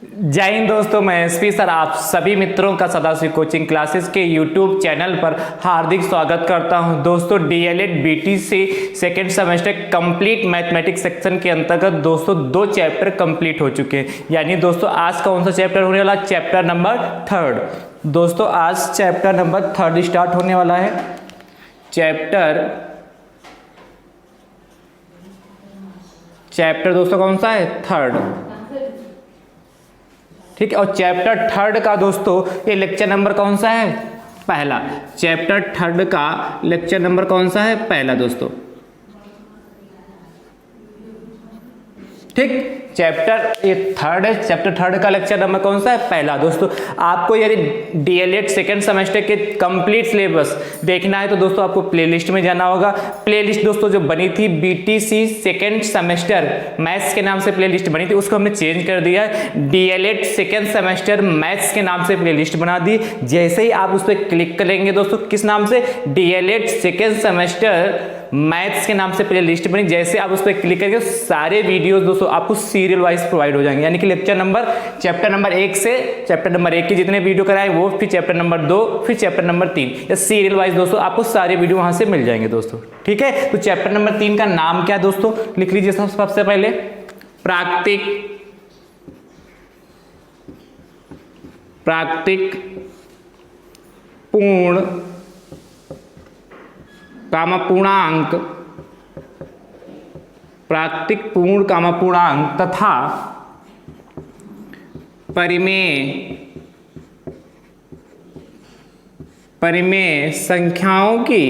जय हिंद दोस्तों, मैं एसपी सर आप सभी मित्रों का सदाशिव कोचिंग क्लासेस के यूट्यूब चैनल पर हार्दिक स्वागत करता हूं। दोस्तों DElEd BTC second semester complete mathematics section के अंतर्गत दोस्तों 2 चैप्टर कंप्लीट हो चुके हैं। यानी दोस्तों आज कौन सा चैप्टर होने वाला? Chapter number 3। दोस्तों आज चैप्टर नंबर 3 स्टार्ट होने वाला है। चैप्टर दोस्तों कौन सा है? 3। ठीक है, और चैप्टर 3 का दोस्तों ये लेक्चर नंबर कौन सा है? पहला। चैप्टर 3 का लेक्चर नंबर कौन सा है? पहला दोस्तों। ठीक, चैप्टर ये 3 है। चैप्टर 3 का लेक्चर नंबर कौन सा है? पहला। दोस्तों आपको यदि डीएलएड सेकेंड सेमेस्टर के कंप्लीट सिलेबस देखना है तो दोस्तों आपको प्लेलिस्ट में जाना होगा। प्लेलिस्ट दोस्तों जो बनी थी बीटीसी सेकेंड सेमेस्टर मैथ्स के नाम से प्लेलिस्ट बनी थी, उसको हमने चेंज कर दिया है। डीएलएड सेकेंड सेमेस्टर मैथ्स के नाम से प्लेलिस्ट बना दी। जैसे ही आप उस पर क्लिक करेंगे दोस्तों, किस नाम से? डीएलएड सेकेंड सेमेस्टर मैथ्स के नाम से प्लेलिस्ट बनी। जैसे आप उस पर क्लिक करेंगे सारे वीडियोस दोस्तों आपको सीरियल वाइज प्रोवाइड हो जाएंगे। यानी कि चैप्टर नंबर 1 से चैप्टर नंबर 1 के जितने वीडियो कराए वो, फिर चैप्टर नंबर 2, फिर चैप्टर नंबर 3, या सीरियल वाइज दोस्तों आपको सारे वीडियो वहां से मिल जाएंगे दोस्तों। ठीक है, तो चैप्टर नंबर 3 का नाम क्या दोस्तों? लिख लीजिए सबसे पहले, प्राकृतिक पूर्ण पूर्णांक, प्राकृतिक पूर्ण पूर्णांक तथा परिमेय संख्याओं की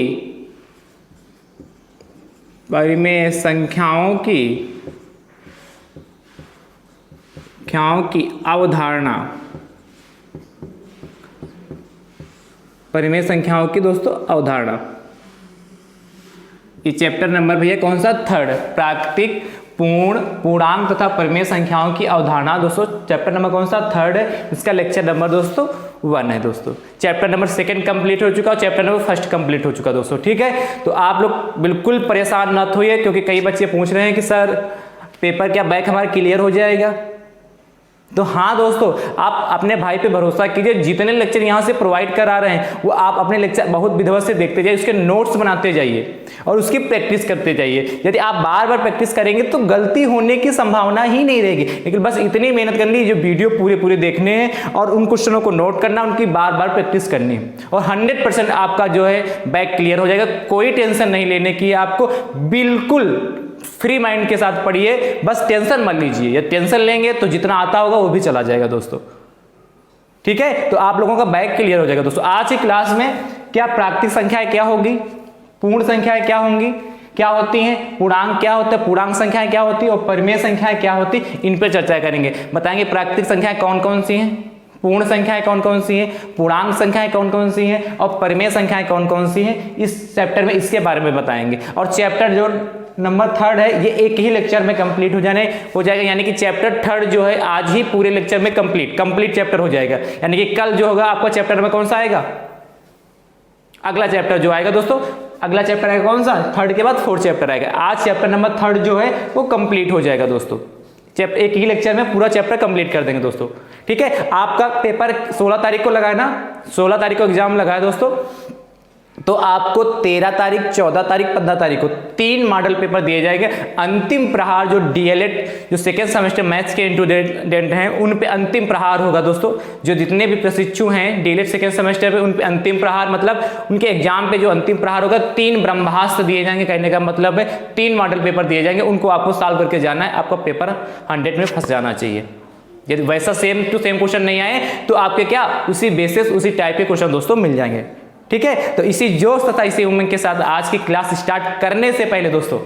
अवधारणा। परिमेय संख्याओं की दोस्तों अवधारणा। ये चैप्टर नंबर भैया कौन सा? 3। प्राकृतिक पूर्णांक तथा परिमेय संख्याओं की अवधारणा। दोस्तों चैप्टर नंबर कौन सा? 3 है। इसका लेक्चर नंबर दोस्तों 1 है दोस्तों। चैप्टर नंबर 2 कंप्लीट हो चुका और चैप्टर नंबर 1 कंप्लीट हो चुका दोस्तों। ठीक है, तो आप लोग बिल्कुल परेशान मत होइए, क्योंकि कई बच्चे पूछ रहे हैं कि सर पेपर क्या बैक हमारा क्लियर हो जाएगा? तो हाँ दोस्तों, आप अपने भाई पे भरोसा कीजिए। जितने लेक्चर यहाँ से प्रोवाइड करा रहे हैं वो आप अपने लेक्चर बहुत विधिवत से देखते जाइए, उसके नोट्स बनाते जाइए और उसकी प्रैक्टिस करते जाइए। यदि आप बार बार प्रैक्टिस करेंगे तो गलती होने की संभावना ही नहीं रहेगी। लेकिन बस इतनी मेहनत करनी है, जो वीडियो पूरे देखने हैं और उन क्वेश्चनों को नोट करना, उनकी बार बार प्रैक्टिस करनी है, और 100% आपका जो है बैक क्लियर हो जाएगा। कोई टेंशन नहीं लेने की है आपको, बिल्कुल फ्री माइंड के साथ पढ़िए, बस टेंशन मत लीजिए। या टेंशन लेंगे तो जितना आता होगा वो भी चला जाएगा दोस्तों। ठीक है, तो आप लोगों का बैक क्लियर हो जाएगा दोस्तों। आज की क्लास में क्या प्राकृतिक संख्याएं क्या होगी, पूर्ण संख्याएं क्या होंगी, क्या होती हैं, पूर्णांक क्या होता है, पूर्णांक संख्याएं क्या होती है, और परिमेय संख्याएं क्या होती है, इन पर चर्चा करेंगे। बताएंगे प्राकृतिक संख्याएं कौन कौन सी हैं, पूर्ण संख्याएं कौन कौन सी हैं, पूर्णांक संख्याएं कौन कौन सी हैं, और परिमेय संख्याएं कौन कौन सी हैं। इस चैप्टर में इसके बारे में बताएंगे। और चैप्टर जो नंबर 3 है ये एक ही लेक्चर में कंप्लीट हो जाएगा। यानी कि चैप्टर 3 जो है आज ही पूरे लेक्चर में कंप्लीट चैप्टर हो जाएगा। यानी कि कल जो होगा आपका चैप्टर नंबर कौन सा आएगा? अगला चैप्टर जो आएगा दोस्तों, अगला चैप्टर आएगा कौन सा? 3 के बाद 4th चैप्टर आएगा। आज चैप्टर नंबर 3 जो है वो कंप्लीट हो जाएगा दोस्तों। एक ही लेक्चर में पूरा चैप्टर कंप्लीट कर देंगे दोस्तों। ठीक है, आपका पेपर 16 तारीख को लगाए ना, 16 तारीख को एग्जाम लगाए दोस्तों, तो आपको 13 तारीख, 14 तारीख, 15 तारीख को 3 मॉडल पेपर दिए जाएंगे। अंतिम प्रहार जो डीएलएड जो सेकेंड सेमेस्टर मैथ्स के स्टूडेंट हैं उन पे अंतिम प्रहार होगा दोस्तों। जो जितने भी प्रशिक्षु हैं डीएलएड सेकेंड सेमेस्टर पे, उन पे अंतिम प्रहार मतलब उनके एग्जाम पे जो अंतिम प्रहार होगा, 3 ब्रह्मास्त्र दिए जाएंगे। कहने का मतलब है 3 मॉडल पेपर दिए जाएंगे, उनको आपको सॉल्व करके जाना है। आपका पेपर 100 में फंस जाना चाहिए। यदि वैसा सेम टू सेम क्वेश्चन नहीं आए तो आपके क्या उसी बेसिस उसी टाइप के क्वेश्चन दोस्तों मिल जाएंगे। ठीक है, तो इसी जोश तथा इसी उम्मीद के साथ आज की क्लास स्टार्ट करने से पहले दोस्तों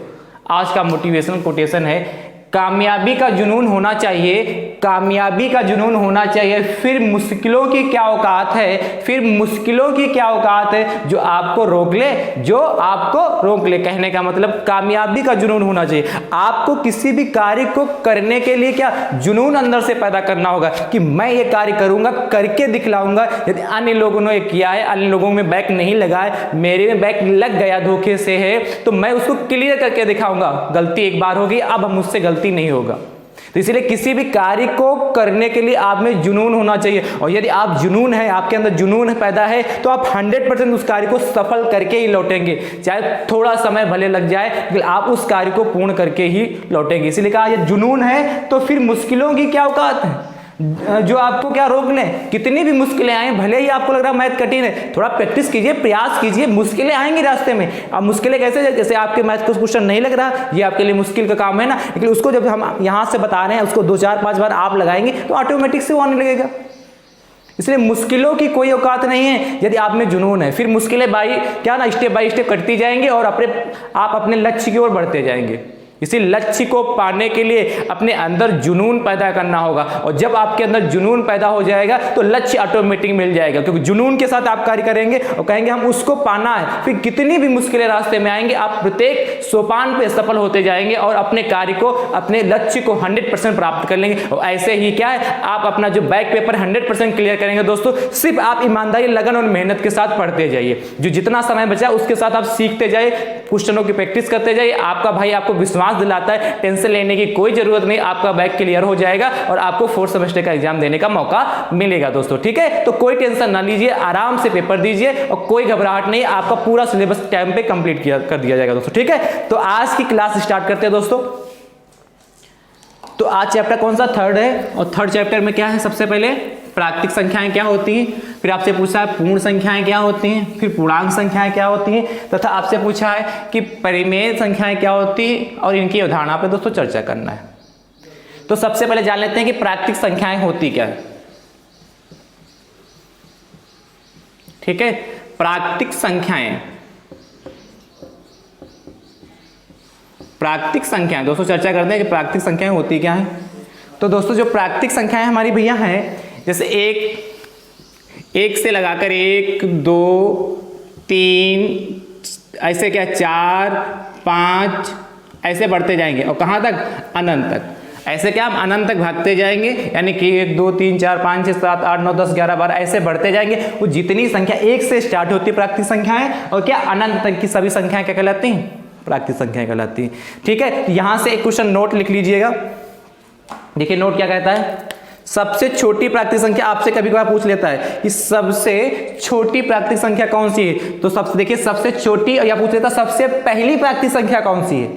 आज का मोटिवेशनल कोटेशन है, कामयाबी का जुनून होना चाहिए, कामयाबी का जुनून होना चाहिए, फिर मुश्किलों की क्या औकात है, फिर मुश्किलों की क्या औकात है जो आपको रोक ले, जो आपको रोक ले। कहने का मतलब कामयाबी का जुनून होना चाहिए। आपको किसी भी कार्य को करने के लिए क्या जुनून अंदर से पैदा करना होगा कि मैं ये कार्य करूंगा, करके दिखलाऊंगा। यदि अन्य लोगों ने किया है, अन्य लोगों में बैक नहीं लगा है, मेरे में बैक लग गया धोखे से है, तो मैं उसको क्लियर करके दिखाऊंगा। गलती एक बार होगी, अब मुझसे गलती नहीं होगा। तो इसीलिए किसी भी कार्य को करने के लिए आप में जुनून होना चाहिए, और यदि आप जुनून है, आपके अंदर जुनून पैदा है, तो आप 100% उस कार्य को सफल करके ही लौटेंगे, चाहे थोड़ा समय भले लग जाए, लेकिन आप उस कार्य को पूर्ण करके ही लौटेंगे। इसीलिए कहा ये जुनून है तो फिर मुश्किलों की क्या औकात है जो आपको क्या रोक लें। कितनी भी मुश्किलें आए, भले ही आपको लग रहा है मैथ कठिन है, थोड़ा प्रैक्टिस कीजिए, प्रयास कीजिए, मुश्किलें आएंगी रास्ते में। अब मुश्किलें कैसे, जैसे आपके मैथ को क्वेश्चन नहीं लग रहा, ये आपके लिए मुश्किल का काम है ना, लेकिन उसको जब हम यहाँ से बता रहे हैं, उसको 2-4-5 बार आप लगाएंगे तो ऑटोमेटिक से वो आने लगेगा। इसलिए मुश्किलों की कोई औकात नहीं है यदि आप में जुनून है। फिर मुश्किलें स्टेप बाय स्टेप कटती जाएंगी और आप अपने लक्ष्य की ओर बढ़ते जाएंगे। इसी लक्ष्य को पाने के लिए अपने अंदर जुनून पैदा करना होगा, और जब आपके अंदर जुनून पैदा हो जाएगा तो लक्ष्य ऑटोमेटिक मिल जाएगा, क्योंकि जुनून के साथ आप कार्य करेंगे और कहेंगे हम उसको पाना है। फिर कितनी भी मुश्किलें रास्ते में आएंगे, आप प्रत्येक सोपान पे सफल होते जाएंगे और अपने कार्य को, अपने लक्ष्य को 100% प्राप्त कर लेंगे। और ऐसे ही क्या है, आप अपना जो बैक पेपर 100% क्लियर करेंगे दोस्तों। सिर्फ आप ईमानदारी, लगन और मेहनत के साथ पढ़ते जाइए, जो जितना समय बचा उसके साथ आप सीखते जाइए, क्वेश्चनों की प्रैक्टिस करते जाइए। आपका भाई आपको विश्वास दिलाता है, टेंशन लेने की कोई जरूरत नहीं, आपका बैक क्लियर हो जाएगा और आपको 4th सेमेस्टर का एग्जाम देने का मौका मिलेगा दोस्तों। ठीक है, तो कोई टेंशन ना लीजिए, आराम से पेपर दीजिए और कोई घबराहट नहीं, आपका पूरा सिलेबस टाइम पे कंप्लीट कर दिया जाएगा दोस्तों। ठीक है, तो आज की क्लास स्टार्ट करते हैं दोस्तों। तो आज चैप्टर कौन सा, 3rd है, और 3rd चैप्टर में क्या है, सबसे पहले प्राकृतिक संख्याएं क्या होती हैं, फिर आपसे पूछा है पूर्ण संख्याएं क्या होती हैं, फिर पूर्णांक संख्याएं क्या होती हैं, तथा आपसे पूछा है कि परिमेय संख्याएं क्या होती हैं, और इनकी अवधारणा पे दोस्तों चर्चा करना है। तो सबसे पहले जान लेते हैं कि प्राकृतिक संख्याएं होती क्या है। ठीक है, प्राकृतिक संख्याएं, प्राकृतिक संख्याएं दोस्तों चर्चा करते हैं कि प्राकृतिक संख्याएं होती क्या है। तो दोस्तों जो प्राकृतिक संख्याएं हमारी भैया हैं, जैसे एक से लगाकर 1, 2, 3, ऐसे क्या 4, 5 ऐसे बढ़ते जाएंगे, और कहाँ तक, अनंत तक। ऐसे क्या हम अनंत तक भागते जाएंगे, यानी कि 1, 2, 3, 4, 5, 6, 7, 8, 9, 10, 11, 12 ऐसे बढ़ते जाएंगे। वो जितनी संख्या 1 से स्टार्ट होती है प्राकृतिक संख्याएं, और क्या अनंत तक की सभी संख्याएं क्या कहलाती हैं, प्राकृतिक संख्याएं कहलाती हैं। ठीक है, यहां से एक क्वेश्चन नोट लिख लीजिएगा। देखिए नोट क्या कहता है, सबसे छोटी प्राकृतिक संख्या आपसे कभी कभार पूछ लेता है कि सबसे छोटी प्राकृतिक संख्या कौन सी है। तो सबसे देखिए सबसे छोटी, या पूछ लेता सबसे पहली प्राकृतिक संख्या कौन सी है।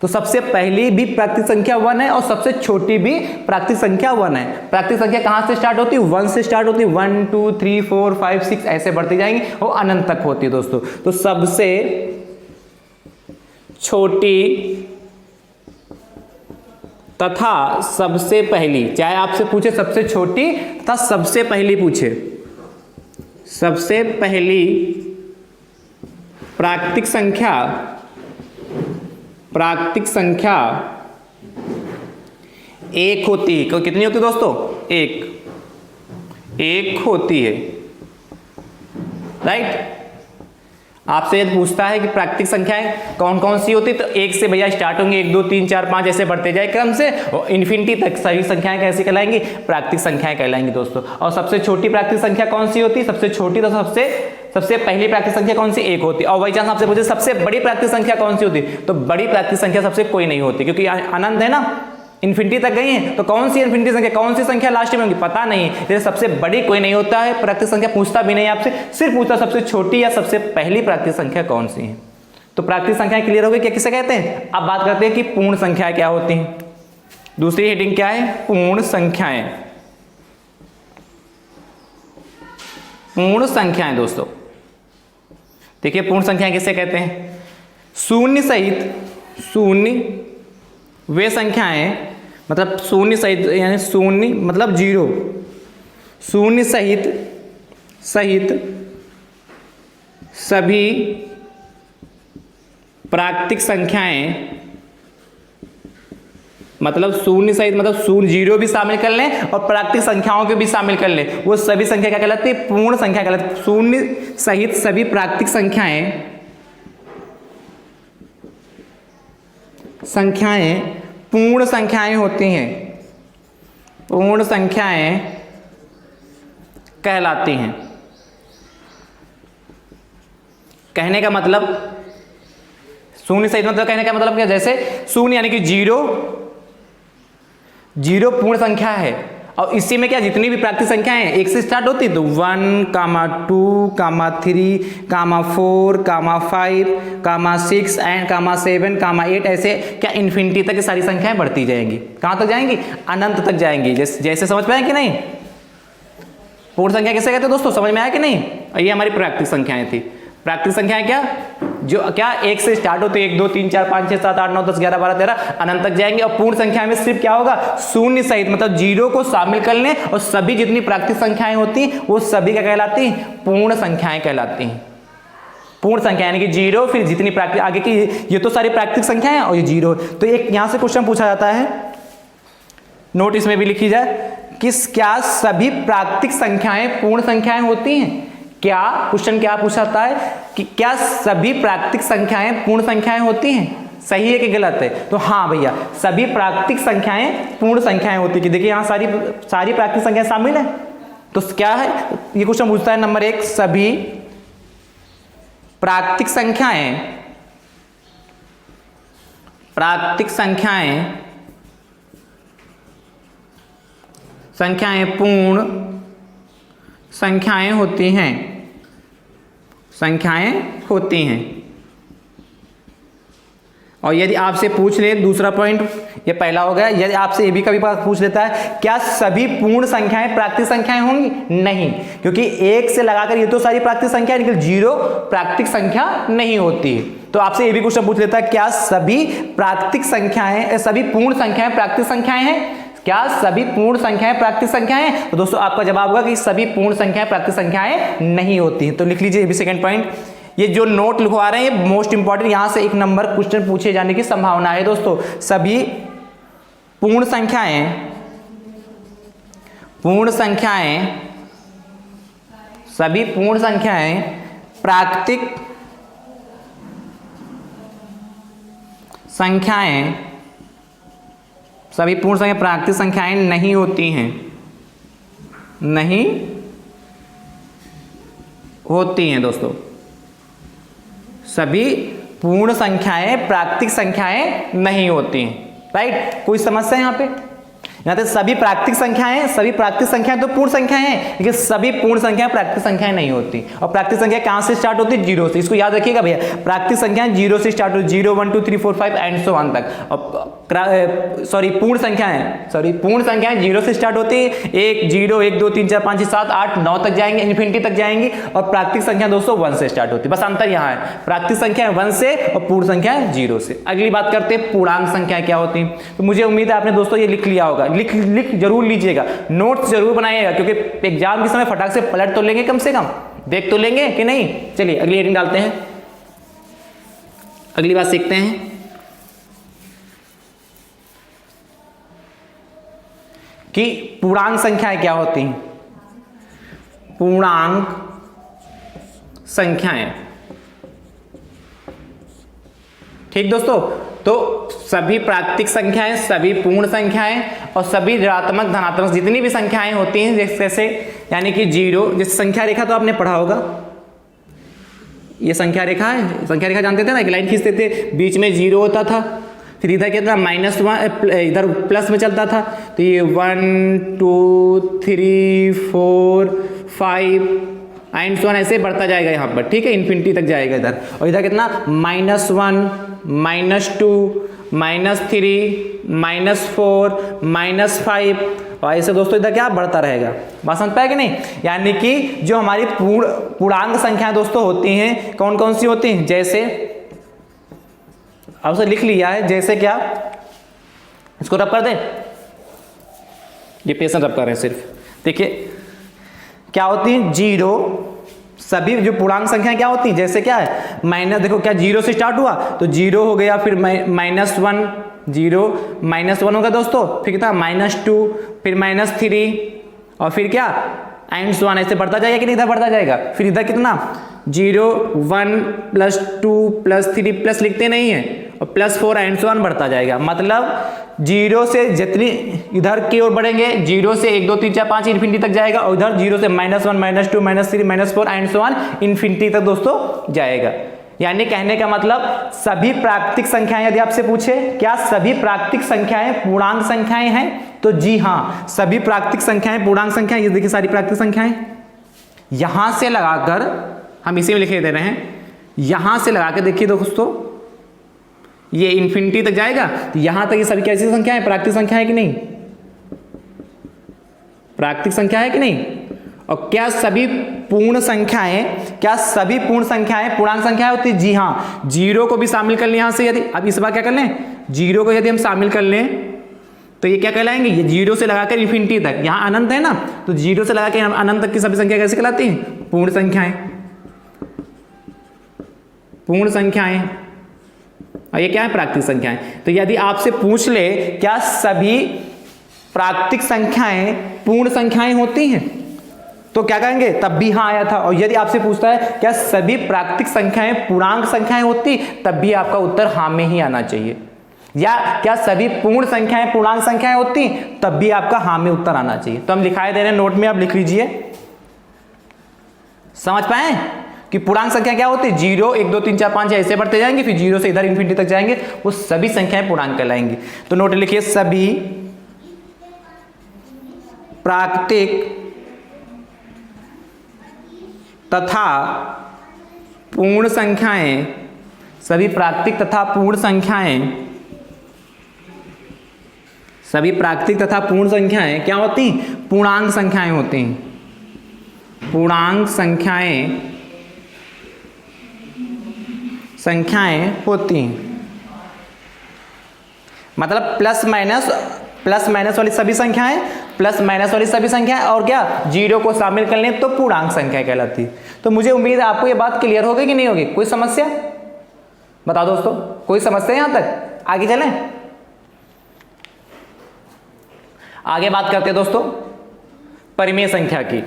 तो सबसे पहली भी प्राकृतिक संख्या 1 है और सबसे छोटी भी प्राकृतिक संख्या 1 है। प्राकृतिक संख्या कहां से स्टार्ट होती है, 1 से स्टार्ट होती है, 1, 2, 3, 4, 5, 6 ऐसे बढ़ती जाएंगी और अनंत तक होती है दोस्तों। तो सबसे छोटी तथा सबसे पहली, चाहे आपसे पूछे सबसे छोटी तथा सबसे पहली पूछे, सबसे पहली प्राकृतिक संख्या 1 होती है। कितनी होती है दोस्तों, 1 होती है, राइट। आपसे यदि पूछता है कि प्राकृतिक संख्याएं कौन कौन सी होती है, तो 1 से भैया स्टार्ट होंगे, 1, 2, 3, 4, 5 ऐसे बढ़ते जाए क्रम से, और इन्फिनिटी तक सभी संख्याएं कैसी कहलाएंगी, प्राकृतिक संख्याएं कहलाएंगी दोस्तों। और सबसे छोटी प्राकृतिक संख्या कौन सी होती है, सबसे छोटी तो सबसे पहली प्राकृतिक संख्या कौन सी, 1 होती है। और बाई चांस आपसे पूछे सबसे बड़ी प्राकृतिक संख्या कौन सी होती है, तो बड़ी प्राकृतिक संख्या सबसे कोई नहीं होती, क्योंकि अनंत है ना, इन्फिनिटी तक गई है, तो कौन सी इन्फिनिटी संख्या, कौन सी संख्या लास्ट में होगी पता नहीं। जैसे सबसे बड़ी कोई नहीं होता है, प्राकृतिक संख्या पूछता भी नहीं आपसे, सिर्फ पूछता सबसे छोटी या सबसे पहली प्राकृतिक संख्या कौन सी है। तो प्राकृतिक संख्याएं क्लियर हो गई, क्या किसे कहते हैं। अब बात करते हैं कि पूर्ण संख्याएं क्या होती हैं। दूसरी हेडिंग क्या है, पूर्ण संख्याएं। पूर्ण संख्याएं दोस्तों, देखिए पूर्ण संख्याएं किसे कहते हैं, शून्य सहित, शून्य वे संख्याएं, मतलब शून्य सहित, यानी शून्य मतलब 0, शून्य सहित सभी प्राकृतिक संख्याएं, मतलब शून्य सहित मतलब 0 भी शामिल कर लें और प्राकृतिक संख्याओं को भी शामिल कर लें, वो सभी संख्या क्या कहलाती है, पूर्ण संख्या कहलाती है। शून्य सहित सभी प्राकृतिक संख्याएं पूर्ण संख्याएं होती हैं, पूर्ण संख्याएं कहलाती हैं। कहने का मतलब, शून्य सहित मतलब कहने का मतलब क्या, जैसे शून्य यानी कि 0, जीरो पूर्ण संख्या है और इसी में क्या जितनी भी प्राकृतिक संख्याएं हैं एक से स्टार्ट होती है तो 1, 2, 3, 4, 5, 6 एंड 7, 8 ऐसे क्या इन्फिनिटी तक सारी संख्याएं बढ़ती जाएंगी। कहां तक जाएंगी? अनंत तक जाएंगी। जैसे समझ पाए कि नहीं? पूर्ण संख्या किसे कहते हैं दोस्तों, समझ में आया कि नहीं? ये हमारी प्राकृतिक संख्याएं थी। प्राकृतिक संख्याएं क्या जो क्या एक से स्टार्ट होते 1, 2, 3, 4, 5, 6, 7, 8, 9, 10, 11, 12, 13 अनंत तक जाएंगे। और पूर्ण संख्या में सिर्फ क्या होगा? शून्य सहित, मतलब जीरो को शामिल कर लें और सभी जितनी प्राकृतिक संख्याएं होती हैं वो सभी क्या कहलाती हैं? पूर्ण संख्याएं कहलाती हैं। पूर्ण संख्या यानी कि जीरो फिर जितनी प्राकृतिक आगे की, ये तो सारी प्राकृतिक संख्याएं हैं और ये जीरो। तो एक यहां से क्वेश्चन पूछा जाता है, नोट इसमें भी लिखी जाए कि क्या सभी प्राकृतिक संख्याएं पूर्ण संख्याएं होती हैं? क्या क्वेश्चन क्या पूछाता है कि क्या सभी प्राकृतिक संख्याएं पूर्ण संख्याएं होती हैं? सही है कि गलत है? तो हाँ भैया, सभी प्राकृतिक संख्याएं पूर्ण संख्याएं होती है। देखिए यहां सारी प्राकृतिक संख्याएं शामिल है। तो क्या है ये क्वेश्चन पूछता है नंबर 1, सभी प्राकृतिक संख्याएं पूर्ण संख्याएं होती हैं। और यदि आपसे पूछ ले, दूसरा पॉइंट ये पहला हो गया, यदि आपसे ये भी कभी पूछ लेता है क्या सभी पूर्ण संख्याएं प्राकृतिक संख्याएं होंगी? नहीं, क्योंकि एक से लगाकर ये तो सारी प्राकृतिक संख्या है, लेकिन जीरो प्राकृतिक संख्या नहीं होती है। तो आपसे ये भी क्वेश्चन पूछ लेता है क्या सभी पूर्ण संख्याएं प्राकृतिक संख्याएं हैं? क्या सभी पूर्ण संख्याएं प्राकृतिक संख्याएं हैं? तो दोस्तों आपका जवाब होगा कि सभी पूर्ण संख्याएं प्राकृतिक संख्याएं नहीं होती हैं। तो लिख लीजिए ये भी सेकंड पॉइंट। ये जो नोट लिखवा रहे हैं ये मोस्ट इंपॉर्टेंट, यहां से 1 नंबर क्वेश्चन पूछे जाने की संभावना है दोस्तों। सभी पूर्ण संख्याएं प्राकृतिक संख्याएं नहीं होती हैं दोस्तों। सभी पूर्ण संख्याएं प्राकृतिक संख्याएं नहीं होती हैं। राइट, कोई समस्या यहां पे? यहाँ पे सभी प्राकृतिक संख्याएं तो पूर्ण संख्याएं हैं, लेकिन सभी पूर्ण संख्याएं प्राकृतिक संख्याएं नहीं होती। और प्राकृतिक संख्या कहां से स्टार्ट होती है? जीरो से। इसको याद रखिएगा भैया, प्राकृतिक संख्याएं जीरो से स्टार्ट होती, 0, 1, 2, 3, 4, 5 एंड सो ऑन तक। पूर्ण संख्याएं जीरो से स्टार्ट होती है, 1, 0, 1, 2, 3, 4, 5, 6, 7, 8, 9 तक जाएंगे, इन्फिनिटी तक जाएंगी। और प्राकृतिक संख्या दोस्तों 1 से स्टार्ट होती है। बस अंतर यहाँ है, प्राकृतिक संख्या 1 से और पूर्ण संख्या 0 से। अगली बात करते हैं पूर्णांक संख्या क्या होती है। तो मुझे उम्मीद है आपने दोस्तों ये लिख लिया होगा। लिख जरूर लीजिएगा, नोट्स जरूर बनाइएगा, क्योंकि एग्जाम के समय फटाक से पलट तो लेंगे, कम से कम देख तो लेंगे कि नहीं। चलिए अगली हेडिंग डालते हैं, अगली बात सीखते हैं कि पूर्णांक संख्याएं क्या होती हैं। पूर्णांक संख्याएं, ठीक दोस्तों। तो सभी प्राकृतिक संख्याएं, सभी पूर्ण संख्याएं और सभी ऋणात्मक धनात्मक जितनी भी संख्याएं होती हैं, जैसे यानी कि जीरो, जैसे संख्या रेखा तो आपने पढ़ा होगा, ये संख्या रेखा है। संख्या रेखा जानते थे ना, एक लाइन खींचते थे, बीच में जीरो होता था, फिर इधर कितना -1, इधर प्लस में चलता था। तो ये 1, 2, 3, 4, 5 एंड सो ऑन ऐसे बढ़ता जाएगा यहाँ पर, ठीक है, इन्फिनिटी तक जाएगा इधर। और इधर कितना -1, -2, -3, -4, -5 और ऐसे दोस्तों इधर क्या बढ़ता रहेगा। बात समझ पाए कि नहीं? यानी कि जो हमारी पूर्णांक संख्या दोस्तों होती हैं, कौन कौन सी होती हैं? जैसे अब से लिख लिया है, जैसे क्या, इसको रब कर दें, ये पेशन रब कर रहे हैं सिर्फ। देखिए क्या होती है, जीरो, सभी जो पूर्णांक संख्या क्या होती है, जैसे क्या है माइनस, देखो क्या जीरो से स्टार्ट हुआ तो जीरो हो गया, फिर -1, 0, -1 होगा दोस्तों, फिर कितना -2, फिर -3 और फिर क्या एंड सो ऑन ऐसे बढ़ता जाएगा कि नहीं, इधर बढ़ता जाएगा। फिर इधर कितना 0, 1 +2 +3 प्लस लिखते नहीं है और +4 एंड सो ऑन बढ़ता जाएगा। मतलब जीरो से जितनी इधर की ओर बढ़ेंगे, 0 से 1, 2, 3, 4, 5 इन्फिनिटी तक जाएगा और उधर 0 से -1, -2, -3, -4 एंड सो ऑन इन्फिनिटी तक दोस्तों जाएगा। यानी कहने का मतलब सभी प्राकृतिक संख्याएं, यदि आपसे पूछे क्या सभी प्राकृतिक संख्याएं पूर्णांक संख्याएं हैं, तो जी हाँ, सभी प्राकृतिक संख्याएं पूर्णांक संख्याएं, ये देखिए सारी प्राकृतिक संख्याएं, यहां से लगाकर हम इसी में लिखे दे रहे हैं, यहां से लगाकर देखिए दोस्तों, ये इन्फिनिटी तक जाएगा, तो यहां तक ये सभी कैसी संख्या है? प्राकृतिक संख्या है कि नहीं? प्राकृतिक संख्या है कि नहीं? और क्या सभी पूर्ण संख्याएं पूर्णांक संख्या होती है? जी हाँ, जीरो को भी शामिल कर लें यहां से, यदि अब इस बार क्या कर लें, जीरो को यदि हम शामिल कर लें तो ये क्या कहलाएंगे? ये जीरो से लगाकर इन्फिनिटी तक, यहां अनंत है ना, तो जीरो से लगाकर हम अनंत तक की सभी संख्या कैसे कहलाती हैं? पूर्ण संख्याएं। पूर्ण संख्याएं, और ये क्या है? प्राकृतिक संख्याएं। तो यदि आपसे पूछ ले क्या सभी प्राकृतिक संख्याएं पूर्ण संख्याएं होती हैं, तो क्या कहेंगे? तब भी हाँ आया था। और यदि आपसे पूछता है क्या सभी प्राकृतिक संख्याएं पूर्णांक संख्याएं होती, तब भी आपका उत्तर हाँ में ही आना चाहिए। या क्या सभी पूर्ण संख्याएं पूर्णांक संख्याएं होती, तब भी आपका हाँ में उत्तर आना चाहिए। तो हम दिखाई दे रहे हैं, नोट में आप लिख लीजिए, समझ पाए कि पूर्णांक संख्या क्या होती है? 0 1 2 3 4 5 ऐसे बढ़ते जाएंगे, फिर 0 से इधर इन्फिनिटी तक जाएंगे, वो सभी संख्याएं पूर्णांक कहलाएंगी। तो नोट लिखिए, सभी प्राकृतिक तथा पूर्ण संख्याएं, सभी प्राकृतिक तथा पूर्ण संख्याएं, सभी प्राकृतिक तथा पूर्ण संख्याएं क्या होती? पूर्णांक संख्याएं होती हैं। पूर्णांक संख्याएं होती हैं, मतलब प्लस माइनस वाली सभी संख्याएं, प्लस माइनस वाली सभी संख्याएं, और क्या जीरो को शामिल कर लें तो पूर्णांक संख्या कहलाती है। तो मुझे उम्मीद है आपको ये बात क्लियर होगी कि नहीं होगी? कोई समस्या बताओ दोस्तों, कोई समस्या यहां तक? आगे चलें, आगे बात करते हैं दोस्तों परिमेय संख्या की।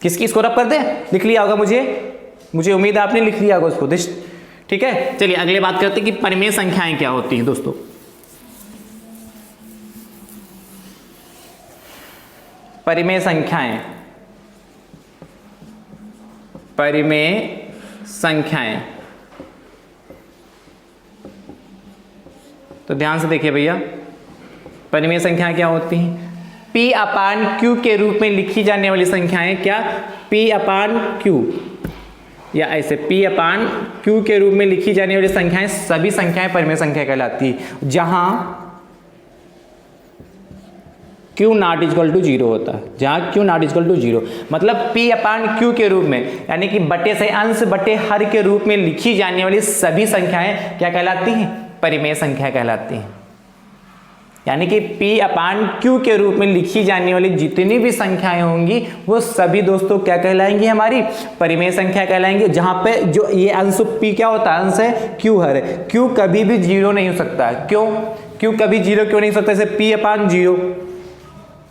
किसकी? इसको रब कर दें, लिख लिया होगा, मुझे उम्मीद है आपने लिख लिया होगा उसको। ठीक है, चलिए अगले बात करते हैं कि परिमेय संख्याएं क्या होती हैं दोस्तों। परिमेय संख्याएं, तो ध्यान से देखिए भैया, परिमेय संख्याएं क्या होती हैं? P अपान Q के रूप में लिखी जाने वाली संख्याएं, क्या? P अपान Q, या ऐसे P अपान Q के रूप में लिखी जाने वाली संख्याएं, सभी संख्याएं परिमेय संख्या कहलाती है, जहां Q नॉट इक्वल टू 0 होता है, जहां Q नॉट इक्वल टू 0, मतलब P अपान Q के रूप में, यानी कि बटे से अंश बटे हर के रूप में लिखी जाने वाली सभी संख्याएं क्या कहलाती हैं? परिमेय संख्या कहलाती हैं। यानी कि P अपान Q के रूप में लिखी जाने वाली जितनी भी संख्याएं होंगी वो सभी दोस्तों क्या कहलाएंगी? हमारी परिमेय संख्या कहलाएंगी। जहां पे जो ये अंश P क्या होता है? अंश है Q हर है, Q कभी भी 0 नहीं हो सकता है। क्यों? Q कभी 0 क्यों नहीं हो सकता? जैसे P अपान 0,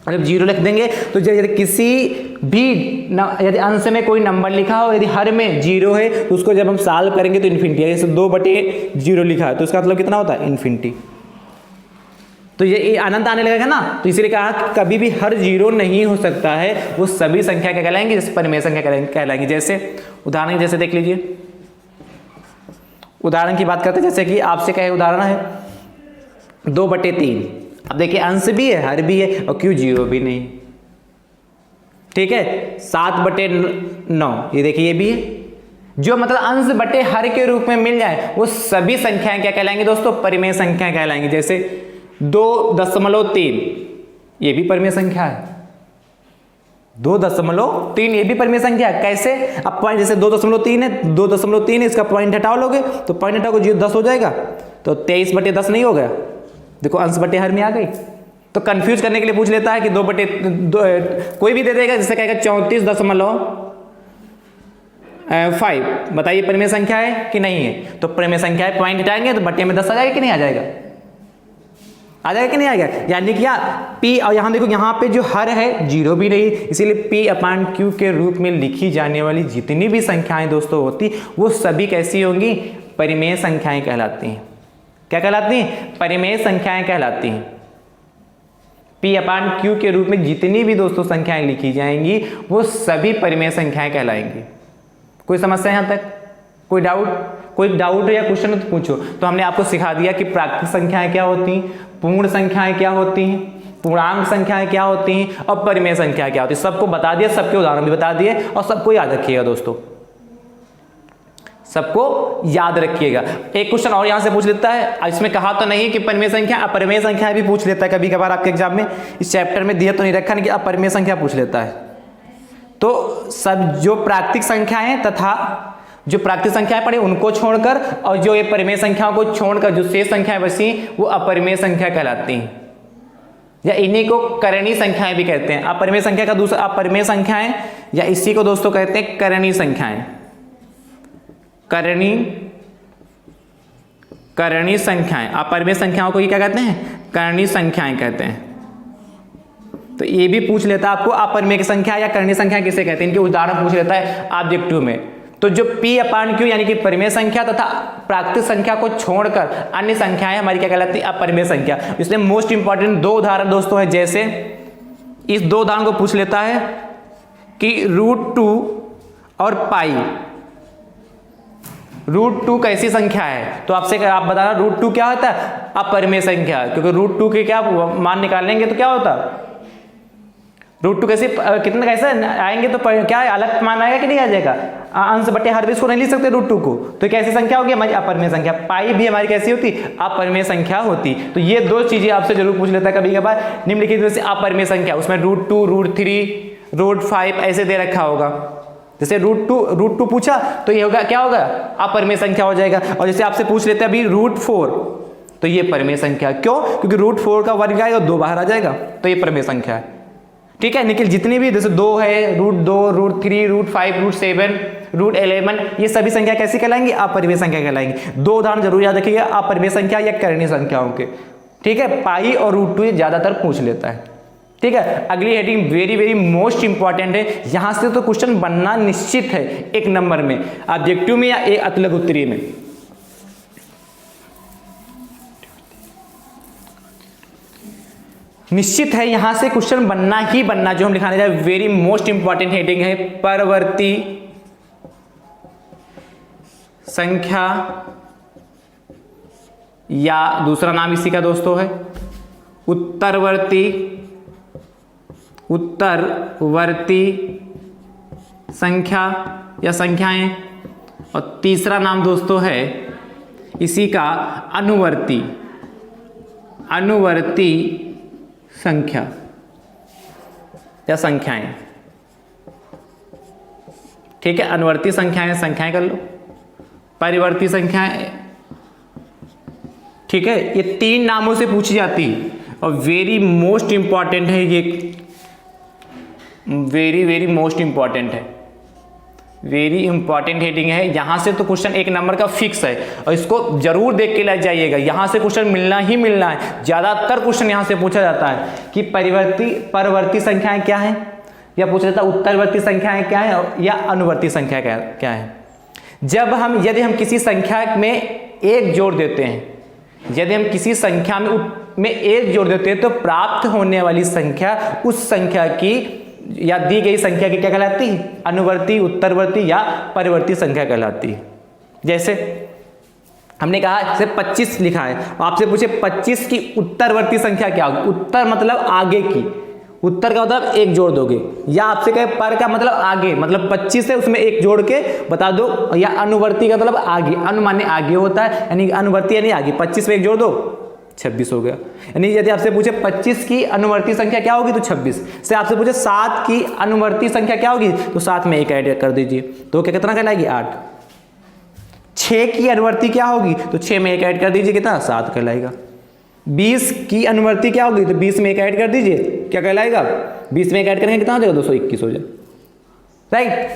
जब 0 लिख देंगे तो यदि किसी भी यदि अंश में कोई नंबर लिखा हो, यदि हर में 0 है तो उसको जब हम सॉल्व करेंगे तो इन्फिनिटी है। जैसे 2/0 लिखा है तो इसका मतलब कितना होता है? इन्फिनिटी। तो ये अनंत आने लगेगा ना, तो इसीलिए कहा कि कभी भी हर 0 नहीं हो सकता है, वो सभी संख्या क्या कहलाएंगे? जैसे परिमेय संख्या कहलाएंगे। जैसे उदाहरण जैसे देख लीजिए, उदाहरण की बात करते हैं, जैसे कि आपसे कहे उदाहरण है 2/3। अब देखिए अंश भी है हर भी है और Q 0 भी नहीं, ठीक है। 7/9, ये देखिए ये भी है, जो मतलब अंश बटे हर के रूप में मिल जाए वो सभी संख्याएं क्या कहलाएंगे दोस्तों? परिमेय संख्याएं कहलाएंगी। जैसे 2.3, ये भी परिमेय संख्या है। 2.3 ये भी परिमेय संख्या है। कैसे? अब पॉइंट जैसे 2.3 है, 2.3 है, इसका पॉइंट हटाओ लोगे तो पॉइंट हटाओगे 10 हो जाएगा, तो 23/10 नहीं हो गया। देखो अंश बटे हर में आ गई। तो कंफ्यूज करने के लिए पूछ लेता है कि 2/2 कोई भी दे देगा, जैसे कहेगा 34.5, बताइए परिमेय संख्या है कि नहीं है? तो परिमेय संख्या है, पॉइंट हटाएंगे तो बटे में 10 आ जाएगा कि नहीं आ जाएगा? आ जाएगा कि नहीं आएगा? यानी कि P, और यहाँ देखो यहाँ पे जो हर है 0 भी नहीं, इसीलिए P अपान Q के रूप में लिखी जाने वाली जितनी भी संख्याएं दोस्तों होती वो सभी कैसी होंगी? परिमेय संख्याएं कहलाती हैं। क्या कहलाती हैं? परिमेय संख्याएं कहलाती हैं। P अपान Q के रूप में जितनी भी दोस्तों संख्याएं लिखी जाएंगी वो सभी परिमेय संख्याएं कहलाएंगी। कोई समस्या यहाँ तक? कोई डाउट या क्वेश्चन हो तो पूछो। तो हमने आपको सिखा दिया कि प्राकृतिक संख्याएं क्या होती हैं, पूर्ण संख्याएं क्या होती हैं, पूर्णांक संख्याएं क्या होती हैं और परिमेय संख्या क्या होती है, सबको बता दिया, सबके उदाहरण भी बता दिए और सबको याद रखिएगा दोस्तों, सबको याद रखिएगा। एक क्वेश्चन और यहां से पूछ लेता है, इसमें कहा तो नहीं कि परिमेय संख्या, अपरिमेय संख्या भी पूछ लेता है कभी कभार आपके एग्जाम में, इस चैप्टर में दिया तो नहीं रखा, नहीं कि अपरिमेय संख्या पूछ लेता है। तो सब जो प्राकृतिक संख्याएं तथा जो प्राकृतिक संख्याएं पढ़े उनको छोड़कर और जो ये परिमेय संख्याओं को छोड़कर जो शेष संख्याएं बची वो अपरिमेय संख्या कहलाती हैं, या इन्हीं को करणीय संख्याएं भी कहते हैं। अपरिमेय संख्या का दूसरा अपरिमेय संख्याएं, या इसी को दोस्तों कहते हैं करणीय संख्याएं। करणीय संख्याएं, अपरिमेय संख्याओं को ये क्या कहते हैं, करणीय संख्याएं कहते हैं। तो ये भी पूछ लेता है आपको अपरिमेय संख्या या करणीय संख्या किसे कहते हैं, इनके उदाहरण पूछ लेता है ऑब्जेक्टिव में। तो जो P/Q यानी कि परिमेय संख्या तथा प्राकृतिक संख्या को छोड़कर अन्य संख्याएं हमारी क्या कहलाती है, अपरिमेय संख्या। इसलिए मोस्ट इंपॉर्टेंट दो उदाहरण दोस्तों है, जैसे इस दो उदाहरण को पूछ लेता है कि √2 और पाई। √2 कैसी संख्या है, तो आपसे आप बताना √2 क्या होता है, अपरिमेय संख्या, क्योंकि √2 के क्या मान निकालेंगे तो क्या होता है, √2 कैसे कितना कैसे आएंगे तो क्या अलग मान आएगा कि नहीं आ जाएगा, अंश बटे हर बीच को नहीं लिख सकते √2 को, तो कैसी संख्या होगी हमारी, अपरिमेय संख्या। पाई भी हमारी कैसी होती, अपरिमेय संख्या होती। तो ये दो चीजें आपसे जरूर पूछ लेता है कभी कभार, निम्नलिखित में से अपरिमेय संख्या, उसमें √2, √3, √5 ऐसे दे रखा होगा। जैसे √2 पूछा तो ये होगा क्या होगा, अपरिमेय संख्या हो जाएगा। और जैसे आपसे पूछ लेते हैं अभी √4, तो ये परिमेय संख्या, क्यों, क्योंकि √4 का वर्ग आएगा 2 बाहर आ जाएगा, तो ये परिमेय संख्या है। ठीक है, निखिल जितनी भी जैसे 2 है, √2, √3, √5, √7, √11, ये सभी संख्या कैसी कहलाएंगी, अपरिमेय संख्या कहलाएंगी। दो उदाहरण जरूर याद रखिएगा, अपरिमेय संख्या या करणीय संख्याओं के। ठीक है, पाई और √2 ये ज्यादातर पूछ लेता है। ठीक है, अगली heading very very most important है, यहां से तो क्वेश्चन बनना निश्चित है 1 नंबर में, ऑब्जेक्टिव में या एक अतिलघु उत्तरीय में। निश्चित है यहां से क्वेश्चन बनना ही बनना, जो हम लिखाने जा रहे हैं वेरी मोस्ट इंपॉर्टेंट हेडिंग है, परवर्ती संख्या, या दूसरा नाम इसी का दोस्तों है उत्तरवर्ती संख्या या संख्याएं, और तीसरा नाम दोस्तों है इसी का अनुवर्ती संख्या या संख्याएं। ठीक है, अनुवर्ती संख्याएं कर लो, परिवर्ती संख्याएं। ठीक है, ये 3 नामों से पूछी जाती है और वेरी मोस्ट इंपॉर्टेंट है, ये वेरी मोस्ट इंपॉर्टेंट है, वेरी इंपॉर्टेंट हेडिंग है। यहां से तो क्वेश्चन 1 नंबर का फिक्स है और इसको जरूर देख के ले जाइएगा, यहां से क्वेश्चन मिलना ही मिलना है। ज्यादातर क्वेश्चन यहां से पूछा जाता है कि परवर्ती संख्याएं क्या है, या पूछा जाता है उत्तरवर्ती संख्याएं क्या है या अनुवर्ती संख्या क्या है। यदि हम किसी संख्या में 1 जोड़ देते हैं, यदि हम किसी संख्या में 1 जोड़ देते हैं तो प्राप्त होने वाली संख्या उस संख्या की या दी गई संख्या की क्या कहलाती है, अनुवर्ती, उत्तरवर्ती या परिवर्ती संख्या कहलाती है। जैसे हमने कहा जैसे 25 लिखा है, आपसे पूछे 25 की उत्तरवर्ती संख्या क्या होगी, उत्तर मतलब आगे की, उत्तर का मतलब 1 जोड़ दोगे, या आपसे कहे पर का मतलब आगे, मतलब 25 है उसमें 1 जोड़ के बता दो, या अनुवर्ती का मतलब आगे, अनु माने आगे होता है, यानी अनुवर्ती यानी आगे, 25 में 1 जोड़ दो 26 हो गया। यानी यदि आपसे पूछे 25 की अनुवर्ती संख्या क्या होगी तो 26, से आपसे पूछे 7 की अनुवर्ती संख्या क्या होगी तो 7 में 1 ऐड कर दीजिए, तो क्या कितना कहलाएगी 8। 6 की अनुवर्ती क्या होगी तो 6 में 1 ऐड कर दीजिए, कितना 7 कहलाएगा। 20 की अनुवर्ती क्या होगी तो 20 में 1 ऐड कर दीजिए, क्या कहलाएगा, 20 में 1 ऐड करेंगे कितना हो जाएगा 221 हो जाए। राइट,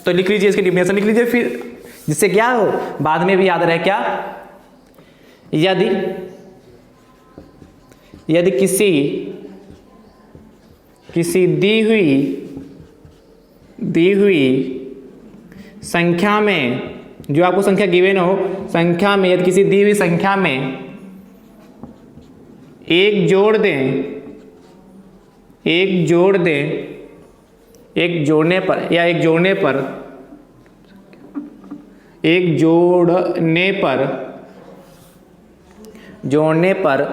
तो लिख लीजिए, इसकी डिफिनेशन लिख लीजिए फिर, जिससे क्या हो बाद में भी याद रहे। क्या, यदि किसी दी हुई संख्या में, जो आपको संख्या गिवन हो, संख्या में यदि किसी दी हुई संख्या में 1 जोड़ दें, एक जोड़ने पर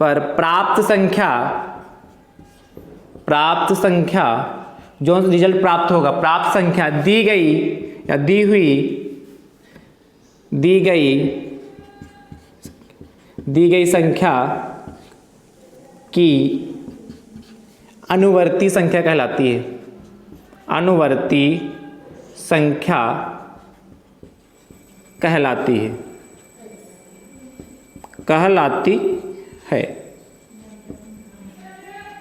पर प्राप्त संख्या जो रिजल्ट प्राप्त होगा, प्राप्त संख्या दी गई या दी गई संख्या की अनुवर्ती संख्या कहलाती है। अनुवर्ती संख्या कहलाती है।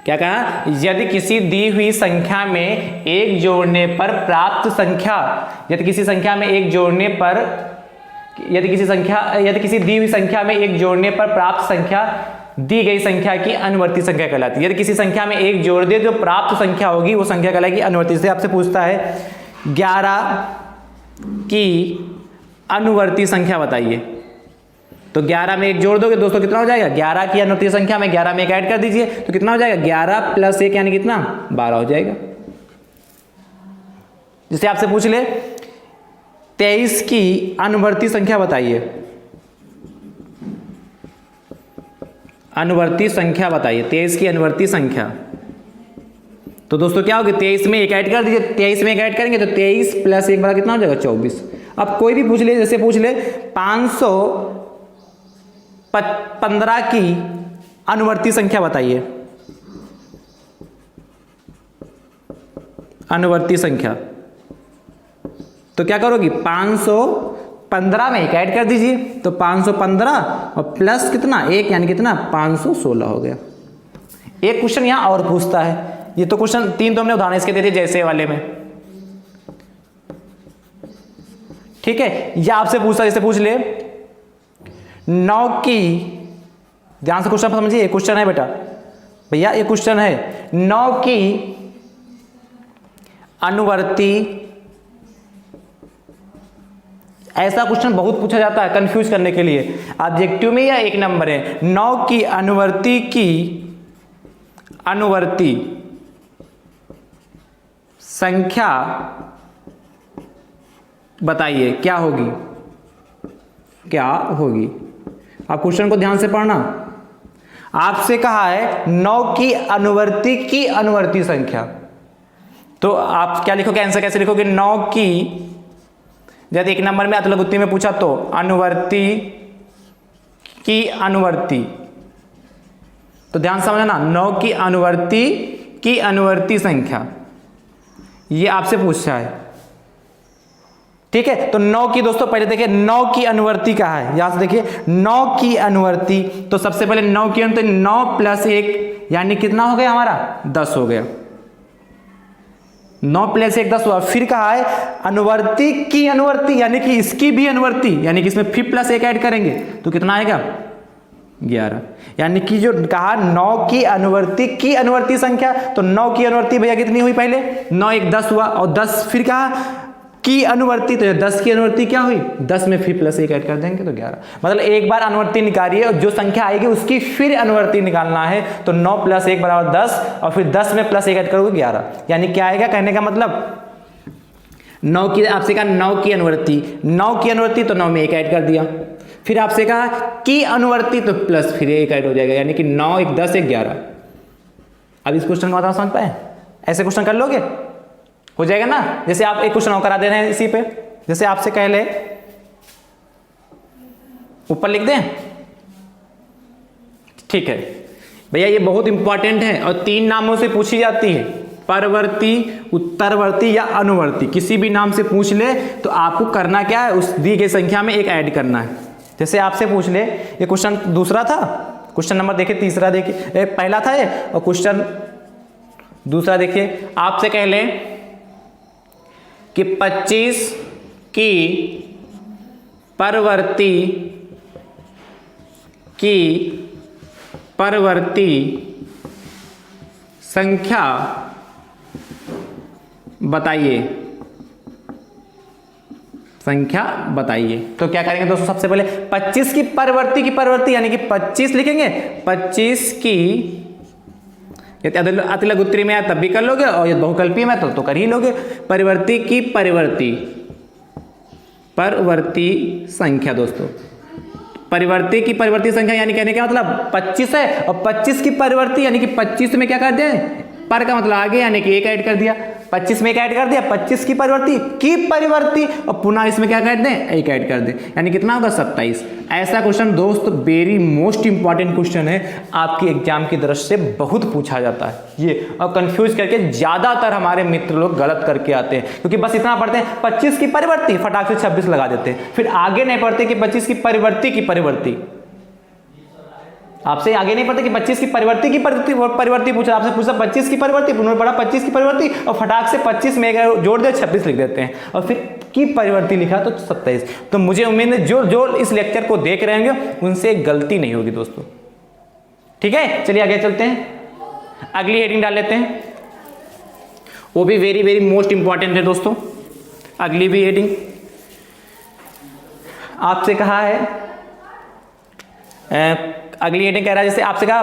क्या कहा? यदि किसी दी हुई संख्या में एक जोड़ने पर प्राप्त संख्या, यदि किसी दी हुई संख्या में एक जोड़ने पर प्राप्त संख्या दी गई संख्या की अनुवर्ती संख्या कहलाती है। यदि किसी संख्या में एक जोड़ दे जो प्राप्त संख्या होगी वो संख्या कहलाएगी अनुवर्ती। से आपसे पूछता है 11 की अनुवर्ती संख्या बताइए, तो 11 में एक जोड़ दोगे दोस्तों कितना हो जाएगा? 11 की अनुवर्ती संख्या में 11 में एक ऐड कर दीजिए तो कितना हो जाएगा? 11 + 1 यानी कितना? 12 हो जाएगा। जैसे आपसे पूछ ले 23 की अनुवर्ती संख्या बताइए, अनुवर्ती संख्या बताइए, 23 की अनुवर्ती संख्या। तो दोस्तों क्या होगी? 23 में एक ऐड कर दीजिए, 23 में एक ऐड करेंगे तो 23 + 1 बड़ा कितना हो जाएगा? 24। अब कोई भी पूछ ले, जैसे पूछ ले 515 की अनुवर्ती संख्या बताइए, अनुवर्ती संख्या। तो क्या करोगी? 515 में एक ऐड कर दीजिए तो 515 और प्लस कितना? 1 यानी कितना? 516 हो गया। एक क्वेश्चन यहां और पूछता है, ये तो क्वेश्चन 3 तो हमने उदाहरण इसके दे दिए जैसे वाले में, ठीक है। या आपसे पूछता, जैसे पूछ ले 9 की, ध्यान से क्वेश्चन समझिए, क्वेश्चन है बेटा भैया, ये क्वेश्चन है 9 की अनुवर्ती। ऐसा क्वेश्चन बहुत पूछा जाता है कंफ्यूज करने के लिए, ऑब्जेक्टिव में या 1 नंबर है। 9 की अनुवर्ती संख्या बताइए, क्या होगी? आप क्वेश्चन को ध्यान से पढ़ना। आपसे कहा है 9 की अनुवर्ती संख्या, तो आप क्या लिखोगे? आंसर कैसे लिखोगे? 9 की, जब 1 नंबर में अतुलगुत्ती में पूछा तो अनुवर्ती, तो ध्यान समझना 9 की अनुवर्ती संख्या, ये आपसे पूछा है, ठीक है। तो 9 की दोस्तों पहले देखिए 9 की अनुवर्ती कहा है, यहां से देखिए 9 की अनुवर्ती, तो सबसे पहले 9 की अनुवर्ती 9 + 1 यानी कितना हो गया हमारा? 10 हो गया। 9 + 1 10 हुआ। फिर कहा है अनुवर्ती की अनुवर्ती, यानी कि इसकी भी अनुवर्ती, यानी कि इसमें फिर + 1 ऐड करेंगे तो कितना आएगा? 11। यानी कि जो कहा 9 की अनुवर्ती संख्या, तो 9 की अनुवर्ती भैया कितनी हुई? पहले 9 1 10 हुआ, और 10 फिर कहा की अनुवर्ती, तो 10 की अनुवर्ती क्या हुई? 10 में फिर + 1 ऐड कर देंगे तो 11। मतलब एक बार अनुवर्ती निकालिए और जो संख्या आएगी उसकी फिर अनुवर्ती निकालना है, तो 9 + 1 = 10 और फिर 10 में + 1 ऐड करोगे 11। यानी क्या आएगा? कहने का मतलब 9 की, आपसे कहा 9 की अनुवर्ती, तो 9 में 1 ऐड कर दिया। फिर आपसे कहा की अनुवर्ती, तो प्लस फिर 1 ऐड हो जाएगा, यानी कि 9 1 10 1 11। अब इस क्वेश्चन को मतलब समझ पाए? ऐसे क्वेश्चन कर लोगे? हो जाएगा ना। जैसे आप एक क्वेश्चन और करा दे रहे हैं इसी पे, जैसे आपसे कह ले ऊपर लिख दें, ठीक है भैया, ये बहुत इंपॉर्टेंट है और 3 नामों से पूछी जाती है, परवर्ती, उत्तरवर्ती या अनुवर्ती। किसी भी नाम से पूछ ले तो आपको करना क्या है? उस दी गई संख्या में 1 ऐड करना है। जैसे आपसे पूछ ले, ये क्वेश्चन दूसरा था, क्वेश्चन नंबर देखिए, तीसरा देखिए, पहला था ये, और क्वेश्चन दूसरा देखिए। आपसे कह ले कि 25 की परवर्ती संख्या बताइए। तो क्या करेंगे दोस्तों? सबसे पहले 25 की परवर्ती यानी कि 25 लिखेंगे। 25 की, अतिलघुत्तरी में तब भी कर लोगे और ये बहुकल्पी में तो कर ही लोगे। परिवर्ती की परवर्ती संख्या दोस्तों, परिवर्ती की परिवर्ती संख्या यानी कहने का मतलब 25 है, और 25 की परिवर्ती यानी कि 25 में क्या कर दें, पर का मतलब आगे यानी कि एक ऐड कर दिया, 25 में एक ऐड कर दिया, 25 की परिवर्ती और पुनः इसमें क्या कर दें, एक ऐड कर दें, यानी कितना होगा 27। ऐसा क्वेश्चन दोस्त वेरी मोस्ट इंपॉर्टेंट क्वेश्चन है, आपके एग्जाम की दृष्टि से बहुत पूछा जाता है ये, और कंफ्यूज करके ज्यादातर हमारे मित्र लोग गलत करके आते हैं, क्योंकि बस इतना पढ़ते हैं 25 की परिवर्ती फटाक से 26 लगा देते हैं, फिर आगे नहीं पढ़ते कि 25 की परिवर्ती आपसे आगे नहीं पढ़ते कि 25 की परिवर्ती पूछा, आपसे पूछा 25 की परिवर्ती, उन्होंने पढ़ा 25 की परिवर्ती और फटाक से 25 में अगर जोड़ दे 26 लिख देते हैं, और फिर की परिवर्ती लिखा तो 27। तो मुझे उम्मीद है जो इस लेक्चर को देख रहे होंगे उनसे गलती नहीं होगी दोस्तों। ठीक है, चलिए आगे चलते हैं, अगली हेडिंग डाल लेते हैं, वो भी वेरी वेरी मोस्ट इंपॉर्टेंट है दोस्तों। अगली भी हेडिंग आपसे कहा है, अगली हेडिंग कह रहा है, जैसे आपसे कहा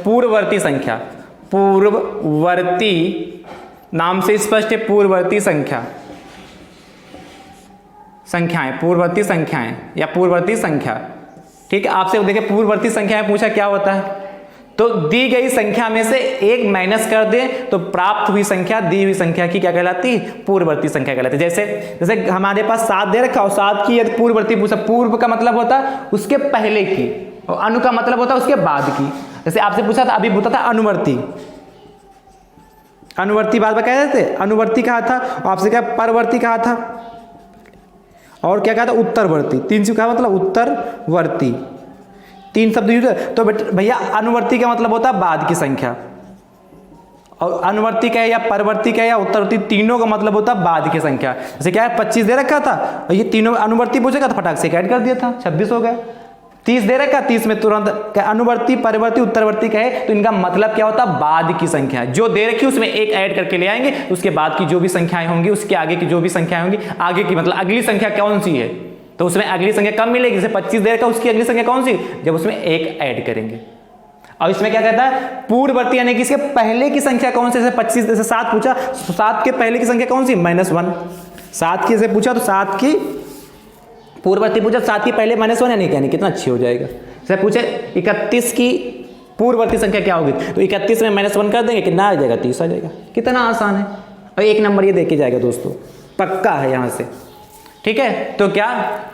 पूर्ववर्ती संख्या, पूर्ववर्ती नाम से स्पष्ट है, पूर्ववर्ती संख्याएं, पूर्ववर्ती संख्याएं या पूर्ववर्ती संख्या। ठीक है, आपसे देखिए पूर्ववर्ती संख्याएं पूछा क्या होता है, तो दी गई संख्या में से एक माइनस कर दे तो प्राप्त हुई संख्या दी हुई संख्या की क्या कहलाती है, पूर्ववर्ती संख्या कहलाती है। जैसे हमारे पास 7 दे रखा और 7 की यदि पूर्ववर्ती पूछा, पूर्व का मतलब होता है उसके पहले की, और अनु का मतलब होता है उसके बाद की। जैसे आपसे पूछा था, अभी पूछा था अनुवर्ती बाद में कह रहे थे, अनुवर्ती कहा था, आपसे क्या परवर्ती कहा था, और क्या कहा था उत्तरवर्ती, 3 से कहा मतलब उत्तरवर्ती, 3 शब्द यूज है। तो भैया अनुवर्ती का मतलब होता है बाद की संख्या, और अनुवर्ती का है या परवर्ती का है या उत्तरवर्ती, तीनों का मतलब होता है बाद की संख्या। जैसे क्या है 25 दे रखा था और ये तीनों अनुवर्ती पूछेगा तो फटाक से ऐड कर दिया था, 26 हो गया। 30 दे रखा, 30 में तुरंत अनुवर्ती परवर्ती उत्तरवर्ती का है, तो इनका मतलब क्या होता है बाद की संख्या, जो दे रखी उसमें एक ऐड करके ले आएंगे, उसके बाद की जो भी संख्याएं होंगी उसके आगे की जो भी संख्याएं होंगी, आगे की मतलब अगली संख्या कौन सी है तो उसमें अगली संख्या कम मिलेगी। जैसे 25 दे रखा उसकी अगली संख्या कौन सी, जब उसमें एक ऐड करेंगे। और इसमें क्या कहता है पूर्ववर्ती यानी कि इसके पहले की संख्या कौन सी, जैसे 25 जैसे 7 पूछा, 7 के पहले की संख्या कौन सी, -1। 7 की से पूछा तो 7 की पूर्ववर्ती पूछा, 7 की पहले -1 यानी कितना अच्छी हो जाएगा। जैसे पूछे 31 की पूर्ववर्ती संख्या क्या होगी, तो 31 में -1 कर देंगे, कितना आ जाएगा 30 आ जाएगा। कितना आसान है, और 1 नंबर ये देके जाएगा दोस्तों, पक्का है यहां से। ठीक है, तो क्या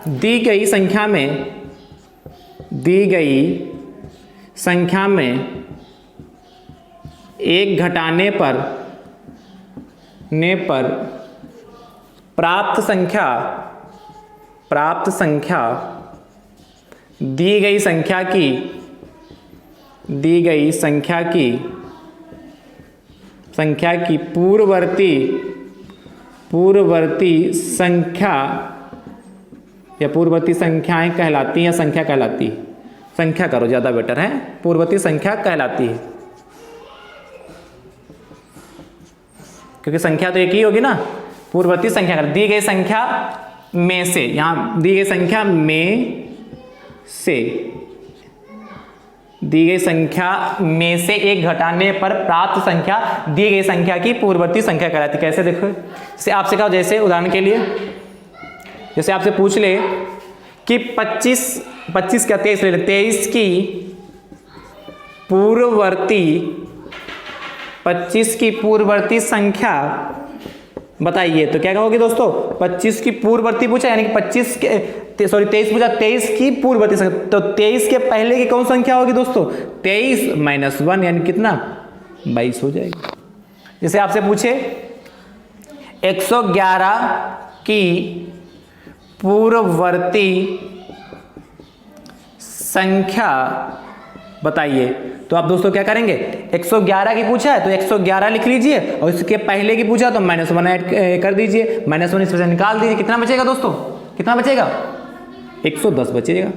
दी गई संख्या में एक घटाने पर प्राप्त संख्या दी गई संख्या की पूर्ववर्ती संख्या या पूर्ववर्ती संख्याएं कहलाती हैं या संख्या कहलाती है, संख्या करो ज़्यादा बेटर है, पूर्ववर्ती संख्या कहलाती है, क्योंकि संख्या तो एक ही होगी ना। पूर्ववर्ती संख्या दी गई संख्या में से, यहाँ दी गई संख्या में से एक घटाने पर प्राप्त संख्या दी गई संख्या की पूर्ववर्ती संख्या कहलाती है। कैसे देखो, जैसे आपसे कहा, जैसे उदाहरण के लिए जैसे आपसे पूछ ले कि 25 क्या 23 ले ले, 23 की पूर्ववर्ती संख्या बताइए, तो क्या कहोगे दोस्तों, 25 की पूर्ववर्ती पूछा यानी कि 23 पूछा, 23 की पूर्ववर्ती संख्या, तो 23 के पहले की कौन संख्या होगी दोस्तों, 23 -1 यानी कितना 22 हो जाएगी। जैसे आपसे पूछे 111 की पूर्ववर्ती संख्या बताइए, तो आप दोस्तों क्या करेंगे, 111 की पूछा है तो 111 लिख लीजिए, और इसके पहले की पूछा तो -1 ऐड कर दीजिए, -1 इसमें से निकाल दीजिए, कितना बचेगा दोस्तों, कितना बचेगा 110 बचेगा।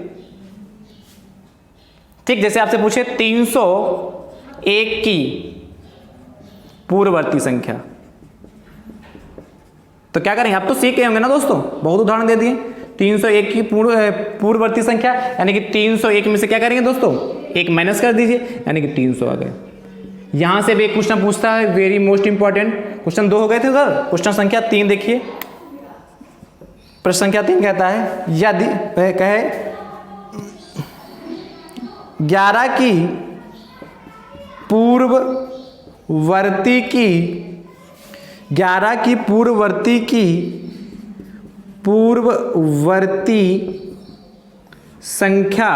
ठीक, जैसे आपसे पूछे 301 की पूर्ववर्ती संख्या, तो क्या करेंगे, आप तो सीख गए होंगे ना दोस्तों, बहुत उदाहरण दे दिए। 301 की पूर्ववर्ती संख्या यानी कि 301 में से क्या करेंगे दोस्तों, एक माइनस कर दीजिए यानी कि 300 आ गए। यहां से भी एक क्वेश्चन पूछता है, वेरी मोस्ट इंपॉर्टेंट, क्वेश्चन 2 हो गए थे सर, क्वेश्चन संख्या 3 देखिए। प्रश्न संख्या 3 कहता है, यदि कहे 11 की पूर्ववर्ती की 11 की पूर्ववर्ती संख्या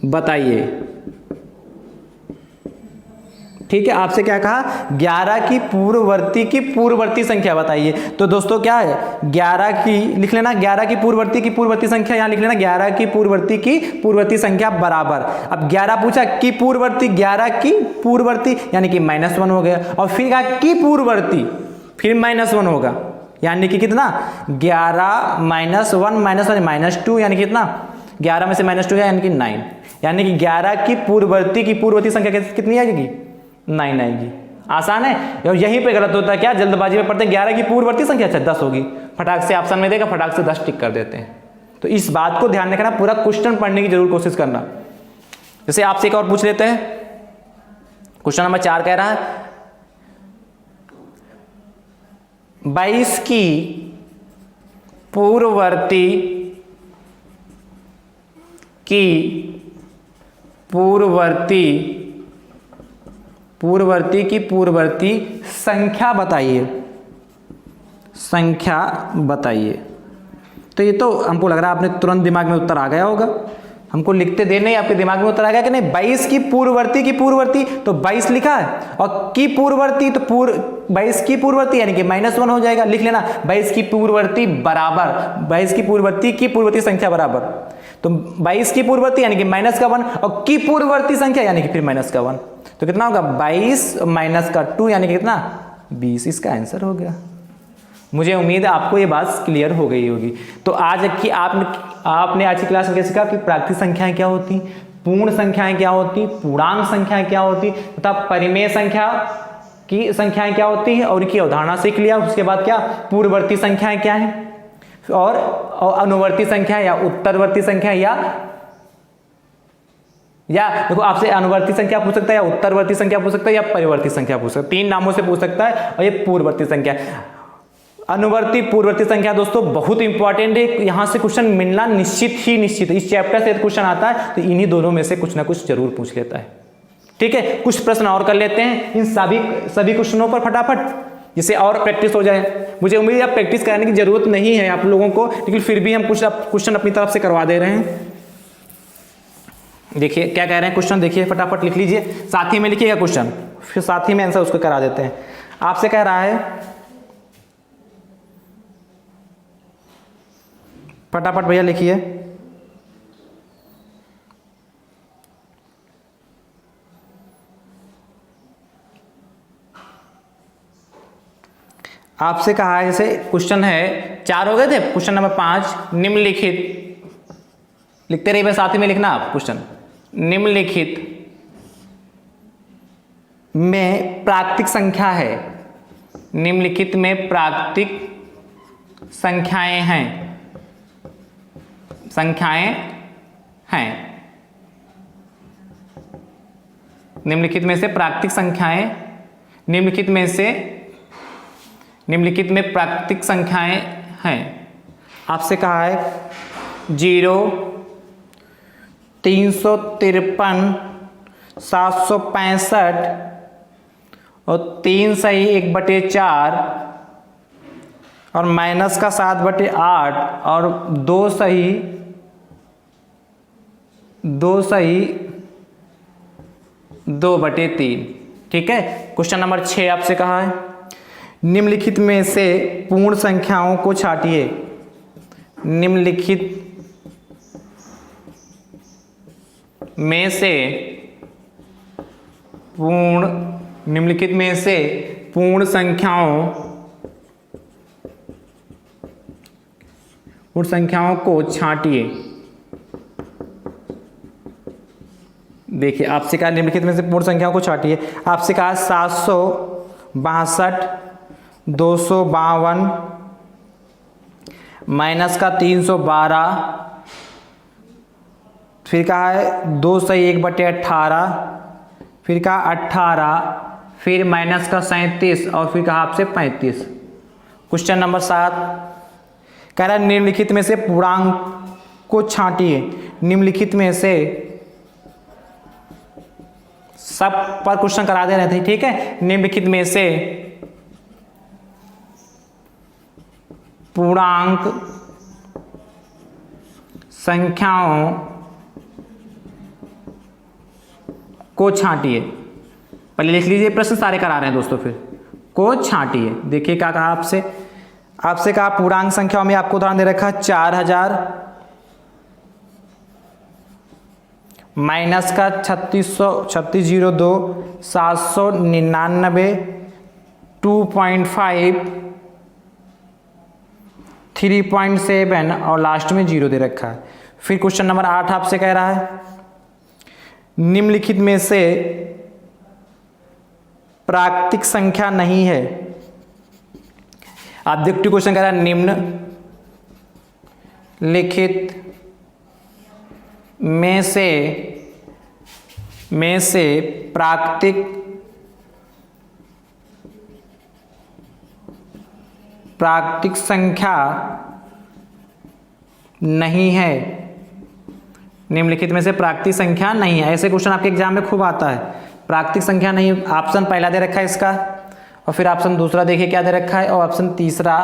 बताइए। ठीक है, आपसे क्या कहा, 11 की पूर्ववर्ती संख्या बताइए। तो दोस्तों क्या है, 11 की लिख लेना, 11 की पूर्ववर्ती संख्या यहां लिख लेना, 11 की पूर्ववर्ती संख्या बराबर। अब 11 पूछा की पूर्ववर्ती, 11 की पूर्ववर्ती यानी कि -1 हो गया, और फिर कहा की पूर्ववर्ती, फिर -1 होगा, यानी कि कितना, 11 -1 -2 यानी कितना, 11 में से -2 है यानी कि 9, यानी कि 11 की पूर्ववर्ती संख्या कितनी आएगी, 9 आएगी। आसान है, और यहीं पे गलत होता है, क्या जल्दबाजी में पढ़ते हैं 11 की पूर्ववर्ती संख्या, अच्छा 10 होगी, फटाक से ऑप्शन में देगा, फटाक से 10 टिक कर देते हैं। तो इस बात को ध्यान रखना, पूरा क्वेश्चन पढ़ने की जरूर कोशिश करना। जैसे आपसे एक और पूछ लेते हैं, क्वेश्चन नंबर 4 कह रहा है 22 की पूर्ववर्ती संख्या बताइए। तो ये तो हमको लग रहा है आपने तुरंत दिमाग में उत्तर आ गया होगा, हमको लिखते देर नहीं आपके दिमाग में उत्तर आ गया कि नहीं। 22 की पूर्ववर्ती तो 22 लिखा है, और की पूर्ववर्ती तो 22 की पूर्ववर्ती यानी कि -1 हो जाएगा, लिख लेना 22 की पूर्ववर्ती बराबर 22 की पूर्ववर्ती संख्या बराबर, तो 22 की पूर्ववर्ती यानी कि -1 और की पूर्ववर्ती संख्या यानी कि फिर -1, तो कितना होगा 22 -2 यानी कि कितना 20, इसका आंसर हो गया। मुझे उम्मीद है आपको ये बात क्लियर हो गई होगी। तो आज की आपने आज की क्लास में क्या सीखा कि प्राकृतिक संख्याएं क्या होती, पूर्ण संख्याएं क्या होती, पूर्णांक संख्याएं क्या होती, तथा परिमेय संख्या की संख्याएं क्या होती हैं, और इनकी अवधारणा सीख लिया। उसके बाद क्या, पूर्ववर्ती संख्याएं क्या है, और अनुवर्ती संख्या या उत्तरवर्ती संख्या, या देखो आपसे अनुवर्ती संख्या पूछ सकता है, या उत्तरवर्ती संख्या पूछ सकता है, या परिवर्ती संख्या पूछ सकता है, 3 नामों से पूछ सकता है। और ये पूर्ववर्ती संख्या, अनुवर्ती पूर्ववर्ती संख्या दोस्तों बहुत इंपॉर्टेंट है, यहां से क्वेश्चन मिलना निश्चित है। इस चैप्टर से क्वेश्चन आता है तो इन्हीं दोनों में से कुछ ना कुछ जरूर पूछ लेता है। ठीक है, कुछ प्रश्न और कर लेते हैं इन सभी क्वेश्चनों पर फटाफट, जिससे और प्रैक्टिस हो जाए। मुझे उम्मीद है आप प्रैक्टिस कराने की जरूरत नहीं है आप लोगों को, लेकिन फिर भी हम कुछ क्वेश्चन अपनी तरफ से करवा दे रहे हैं। देखिए क्या कह रहे हैं क्वेश्चन, देखिए फटाफट लिख लीजिए, साथ ही में लिखिएगा क्वेश्चन, फिर साथ ही में आंसर उसको करा देते हैं। आपसे कह रहा है, फटाफट भैया लिखिए, आपसे कहा है, जैसे क्वेश्चन है 4 हो गए थे, क्वेश्चन नंबर 5, निम्नलिखित, लिखते रहिए साथ ही में लिखना आप क्वेश्चन, निम्नलिखित में प्राकृतिक संख्या है, निम्नलिखित में प्राकृतिक संख्याएं हैं, निम्नलिखित में से प्राकृतिक संख्याएं, निम्नलिखित में प्राकृतिक संख्याएं हैं। आपसे कहा है 0, 353, 765 और 3 सही 1/4 और माइनस का 7/8 और 2 सही 2/3। ठीक है, क्वेश्चन नंबर 6 आपसे कहा है, निम्नलिखित में से पूर्ण संख्याओं को छांटिए। निम्नलिखित में से पूर्ण संख्याओं को छांटिए। देखिए आपसे कहा निम्नलिखित में से पूर्ण संख्याओं को छांटिए। आपसे कहा 762, 252 माइनस का 312, फिर कहा है 2 सही 1/18, फिर कहा 18, फिर माइनस का 37 और फिर कहा आपसे 35। क्वेश्चन नंबर 7 कह रहा है निम्नलिखित में से पूर्णांक को छांटिए। निम्नलिखित में से सब पर क्वेश्चन करा दे रहे थे, ठीक है। निम्नलिखित में से पूर्णांक संख्याओं को छांटिए। पहले लिख लीजिए, प्रश्न सारे करा रहे हैं दोस्तों, फिर को छांटिए। देखिए क्या कहा आपसे कहा पूर्णांक संख्याओं में आपको उदाहरण दे रखा है 4000 माइनस का 3602 799 2.5 3.7 और लास्ट में 0 दे रखा है। फिर क्वेश्चन नंबर 8 आपसे कह रहा है निम्नलिखित में से प्राकृतिक संख्या नहीं है। ऑब्जेक्टिव क्वेश्चन कह रहा है निम्नलिखित में से प्राकृतिक संख्या नहीं है। निम्नलिखित में से प्राकृतिक संख्या नहीं है। ऐसे क्वेश्चन आपके एग्जाम में खूब आता है। प्राकृतिक संख्या नहीं, ऑप्शन पहला दे रखा है इसका, और फिर ऑप्शन दूसरा देखिए क्या दे रखा है, और ऑप्शन तीसरा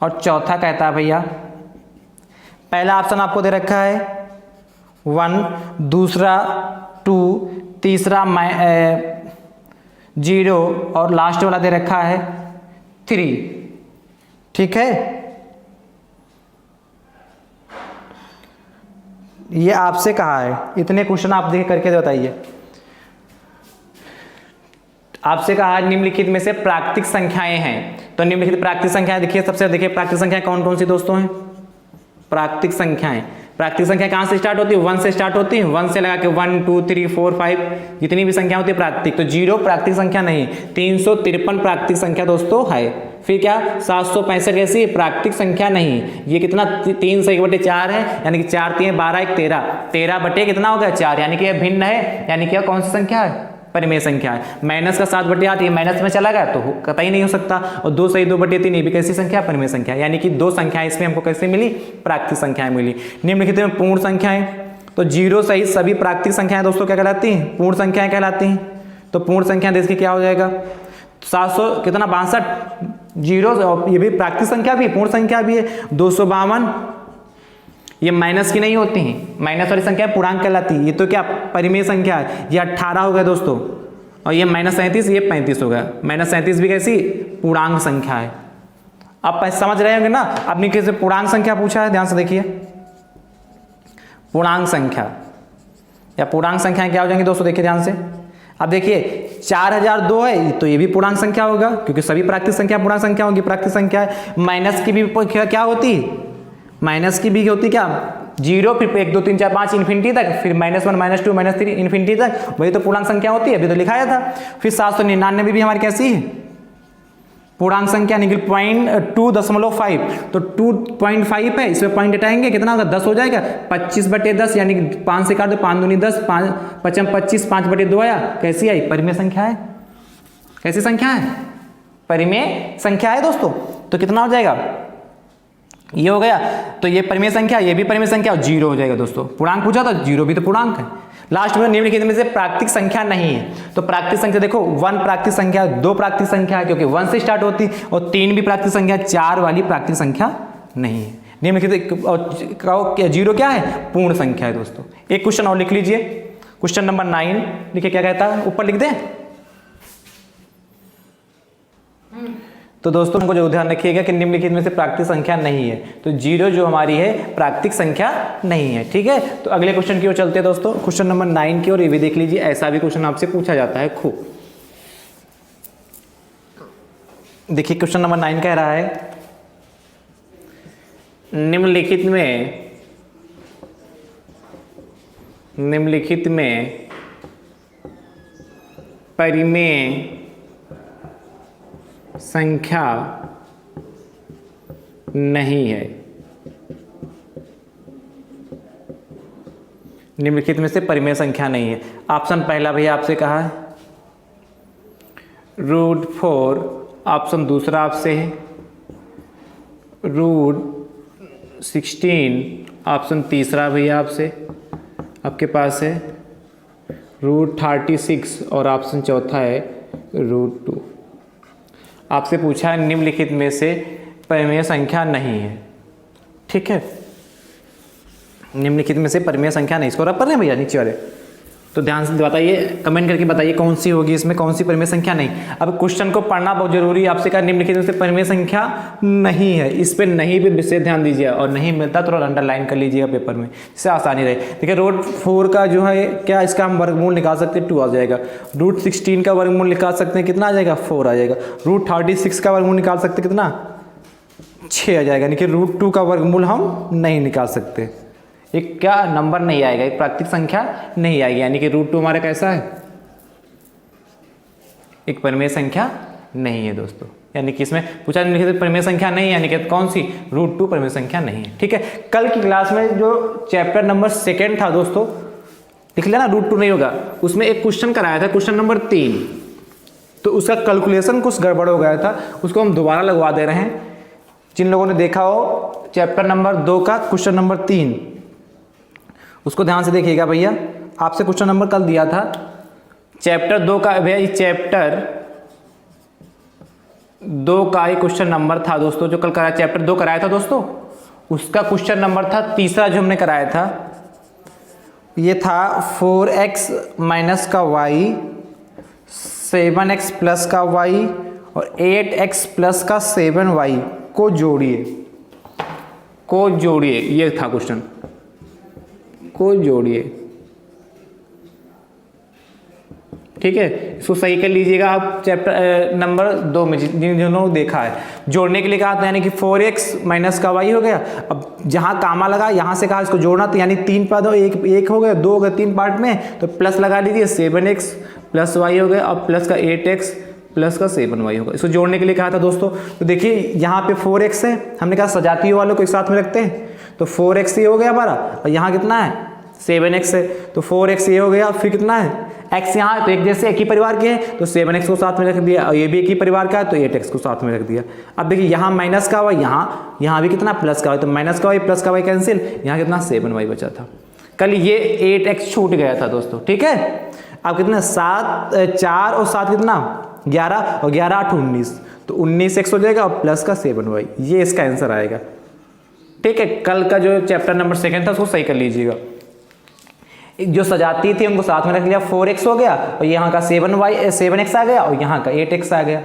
और चौथा कहता है भैया पहला ऑप्शन आपको दे रखा है 1, दूसरा 2, तीसरा 0 और लास्ट वाला दे रखा है 3, ठीक है। ये आपसे कहा है, इतने क्वेश्चन आप देख करके बताइए। आपसे कहा है निम्नलिखित में से प्राकृतिक संख्याएं हैं, तो निम्नलिखित प्राकृतिक संख्याएं देखिए, सबसे देखिए प्राकृतिक संख्याएं कौन कौन सी दोस्तों हैं। प्राकृतिक संख्याएं कहां से स्टार्ट होती है, 1 से स्टार्ट होती है। 1 से लगा के 1 2 3 4 5 जितनी भी संख्या होती है प्राकृतिक, तो 0 प्राकृतिक संख्या नहीं। 353 प्राकृतिक संख्या दोस्तों है। फिर क्या 765 ऐसी प्राकृतिक संख्या नहीं। ये कितना 3 से 1/4 है, यानी कि 4 3 12 1 13, 13 बटे कितना हो गया 4, यानी कि यह भिन्न है, यानी कि कौन सी संख्या है, परिमेय संख्या है। माइनस का 7/8 ये माइनस में चला गया तो कतई नहीं हो सकता। और 2 से 2/3 ये भी कैसी संख्या, परिमेय संख्या, यानी कि 2 संख्याएं इसमें हमको कैसे मिली, प्राकृतिक संख्याएं मिली। निम्नलिखित में पूर्ण संख्याएं, तो 0 सहित सभी प्राकृतिक संख्याएं दोस्तों क्या कहलाती हैं, पूर्ण संख्याएं कहलाती हैं। तो पूर्ण संख्या देखिए क्या हो जाएगा 700 कितना 62 0, ये भी प्राकृतिक संख्या भी पूर्ण संख्या भी है। 252 ये माइनस की नहीं होती हैं, माइनस वाली संख्या पूर्णांक कहलाती है। ये तो क्या परिमेय संख्या है। ये 18 हो गया दोस्तों, और ये -37 ये 35 हो गया। -37 भी कैसी पूर्णांक संख्या है। आप समझ रहे होंगे ना। आपने किसी पूर्णांक संख्या पूछा है, ध्यान से देखिए। पूर्णांक संख्या या पूर्णांक संख्याएं क्या हो जाएंगी दोस्तों, देखिए ध्यान से। अब देखिए 4002 है, तो ये भी पूर्णांक संख्या होगा, क्योंकि सभी प्राकृतिक संख्या पूर्णांक संख्या होगी। प्राकृतिक संख्या है। माइनस की भी क्या होती है, माइनस की भी होती क्या 0, फिर 1 2 3 4 5 इन्फिनिटी तक, फिर -1 -2 -3 इन्फिनिटी तक, वही तो पूर्णांक संख्या होती है, अभी तो लिखाया था। फिर 799 भी हमारी कैसी है, पूर्णांक संख्या निकल 2.5, तो 2.5 है, इसमें पॉइंट हटाएंगे कितना होगा 10 हो जाएगा। 25/10 यानी कि 5 से काट दो, 5 दूनी 10, 5 5 25, 5/2 आया। कैसी आई, परिमेय संख्या है। कैसी संख्या है, परिमेय संख्या है दोस्तों। तो कितना हो जाएगा, ये हो गया। तो ये परिमेय संख्या, ये भी परिमेय संख्या, और 0 हो जाएगा दोस्तों। पूर्णांक पूछा था, 0 भी तो पूर्णांक है। लास्ट में निम्नलिखित में से प्राकृतिक संख्या नहीं है, तो प्राकृतिक संख्या देखो 1 प्राकृतिक संख्या, 2 प्राकृतिक संख्या है क्योंकि 1 से स्टार्ट होती, और 3 भी प्राकृतिक संख्या, 4 वाली प्राकृतिक संख्या नहीं है। निम्नलिखित 0 क्या है, पूर्ण संख्या है दोस्तों। एक क्वेश्चन और लिख लीजिए, क्वेश्चन नंबर 9 लिखिए, क्या कहता है, ऊपर लिख दें। तो दोस्तों हमको जो ध्यान रखिएगा कि निम्नलिखित में से प्राकृतिक संख्या नहीं है, तो 0 जो हमारी है प्राकृतिक संख्या नहीं है, ठीक है। तो अगले क्वेश्चन की ओर चलते हैं दोस्तों, क्वेश्चन नंबर 9 की ओर। ये भी देख लीजिए, ऐसा भी क्वेश्चन आपसे पूछा जाता है खूब। देखिए क्वेश्चन नंबर 9 कह रहा है निम्नलिखित में परिमेय संख्या नहीं है। निम्नलिखित में से परिमेय संख्या नहीं है। ऑप्शन पहला भैया आपसे कहा है √4, ऑप्शन दूसरा आपसे है √16 ऑप्शन तीसरा भैया आपसे आपके पास है √36 और ऑप्शन चौथा है √2। आपसे पूछा है निम्नलिखित में से परिमेय संख्या नहीं है, ठीक है, निम्नलिखित में से परिमेय संख्या नहीं। इसको रख पढ़ रहे हैं भैया नीचे वाले, तो ध्यान से बताइए, कमेंट करके बताइए कौन सी होगी इसमें, कौन सी परिमेय संख्या नहीं। अब क्वेश्चन को पढ़ना बहुत जरूरी है। आपसे कहा निम्नलिखित में से परिमेय संख्या नहीं है, इस पे नहीं पे विशेष ध्यान दीजिए, और नहीं मिलता तो अंडरलाइन कर लीजिएगा पेपर में, इससे आसानी रहे। देखिए √4 का जो है क्या, इसका हम वर्गमूल निकाल सकते हैं 2 आ जाएगा। √16 का वर्गमूल निकाल सकते हैं, कितना आ जाएगा 4 आ जाएगा। √36 का वर्गमूल निकाल सकते हैं, कितना 6 आ जाएगा। यानी कि √2 का वर्गमूल हम नहीं निकाल सकते, एक क्या नंबर नहीं आएगा, एक प्राकृतिक संख्या नहीं आएगी। यानी कि √2 हमारा कैसा है, एक परिमेय संख्या नहीं है दोस्तों। यानी कि इसमें पूछा निम्नलिखित परिमेय संख्या नहीं है, यानी कि कौन सी, √2 परिमेय संख्या नहीं है, ठीक है। कल की क्लास में जो चैप्टर नंबर 2 था दोस्तों, लिख लिया ना, √2 नहीं होगा, उसमें एक क्वेश्चन कराया था, क्वेश्चन नंबर 3, तो उसका कैलकुलेशन कुछ गड़बड़ हो गया था, उसको हम दोबारा लगवा दे रहे हैं। जिन लोगों ने देखा हो चैप्टर नंबर 2 का क्वेश्चन नंबर 3, उसको ध्यान से देखिएगा भैया। आपसे क्वेश्चन नंबर कल दिया था चैप्टर 2 का, भैया चैप्टर 2 का ही क्वेश्चन नंबर था दोस्तों, जो कल कराया, चैप्टर 2 कराया था दोस्तों, उसका क्वेश्चन नंबर था तीसरा जो हमने कराया था, ये था 4x माइनस का y, 7x प्लस का y और 8x प्लस का 7y को जोड़िए, ये था क्वेश्चन, को जोड़िए, ठीक है। इसको सही कर लीजिएगा आप चैप्टर नंबर 2 में, जिन्होंने देखा है। जोड़ने के लिए कहा था, यानी कि 4x माइनस का y हो गया। अब जहां कामा लगा, यहां से कहा इसको जोड़ना, तो यानी 3 पद हो, एक हो गया, 2 हो गया, 3 पार्ट में, तो प्लस लगा लीजिए, 7x प्लस y हो गया, और प्लस का 8x प्लस का 7y होगा। इसको जोड़ने के लिए कहा था दोस्तों। तो देखिए यहाँ पे 4x है, हमने कहा सजातीय वालों को एक साथ में रखते हैं, तो 4x ये हो गया हमारा, और यहाँ कितना है 7x है, तो 4x ये हो गया, फिर कितना है x यहाँ है, तो एक जैसे एक ही परिवार के हैं, तो 7x को साथ में रख दिया, और ये भी एक ही परिवार का है, तो 8x को साथ में रख दिया। अब देखिए यहाँ माइनस का y, यहाँ भी कितना प्लस का y, तो माइनस का y प्लस का y कैंसिल, यहाँ कितना 7y बचा था। कल ये 8x छूट गया था दोस्तों, ठीक है। अब कितना 4 और 7 कितना 11, और 11 8 19, तो 19x हो जाएगा, और प्लस का 7y, ये इसका आंसर आएगा, ठीक है। कल का जो चैप्टर नंबर 2 था उसको सही कर लीजिएगा। जो सजाती थी उनको साथ में रख लिया, 4x हो गया, और यहाँ का 7x आ गया, और यहाँ का 8x आ गया,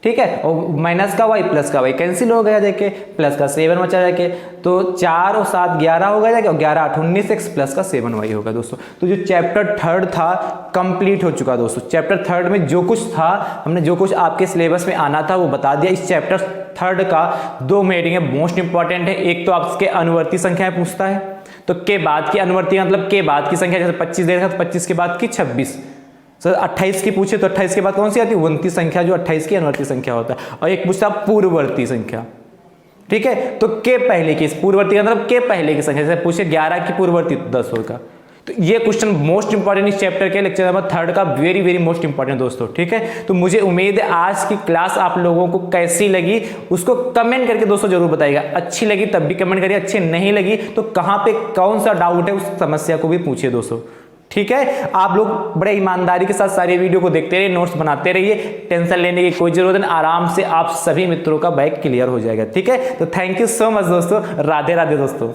ठीक है। और माइनस का y प्लस का y कैंसिल हो गया, देखे प्लस का 7 बचा जाके, तो 4 और 7 11 हो गया, और 11 8 19x प्लस का 7y होगा दोस्तों। तो जो चैप्टर 3 था कंप्लीट हो चुका दोस्तों। चैप्टर 3 में जो कुछ था, हमने जो कुछ आपके सिलेबस में आना था वो बता दिया। इस चैप्टर 3 का 2 हेडिंग है, मोस्ट इंपॉर्टेंट है। एक तो आपके अनुवर्ती संख्याएं पूछता है, तो के बाद की अनुवर्ती मतलब के बाद की संख्या, जैसे 25 दे रखा तो 25 के बाद की 26, सर 28 की पूछे तो 28 के बाद कौन सी आती है, 29 संख्या, जो 28 की अनुवर्ती संख्या होता है। और एक पूछता पूर्ववर्ती संख्या, ठीक है। तो के पहले की, पूर्ववर्ती मतलब के पहले की संख्या, जैसे पूछे 11 की पूर्ववर्ती तो 10 होगा। तो ये क्वेश्चन मोस्ट इंपॉर्टेंट इस चैप्टर के लेक्चर नंबर 3 का, वेरी वेरी मोस्ट इंपॉर्टेंट दोस्तों, ठीक है। तो मुझे उम्मीद है आज की क्लास आप लोगों को कैसी लगी उसको कमेंट करके दोस्तों जरूर बताइएगा। अच्छी लगी तब भी कमेंट करिए, अच्छी नहीं लगी तो कहाँ पे कौन सा डाउट है उस समस्या को भी पूछिए दोस्तों, ठीक है। आप लोग बड़े ईमानदारी के साथ सारी वीडियो को देखते रहिए, नोट्स बनाते रहिए, टेंशन लेने की कोई जरूरत नहीं, आराम से आप सभी मित्रों का बैग क्लियर हो जाएगा, ठीक है। तो थैंक यू सो मच दोस्तों, राधे राधे दोस्तों।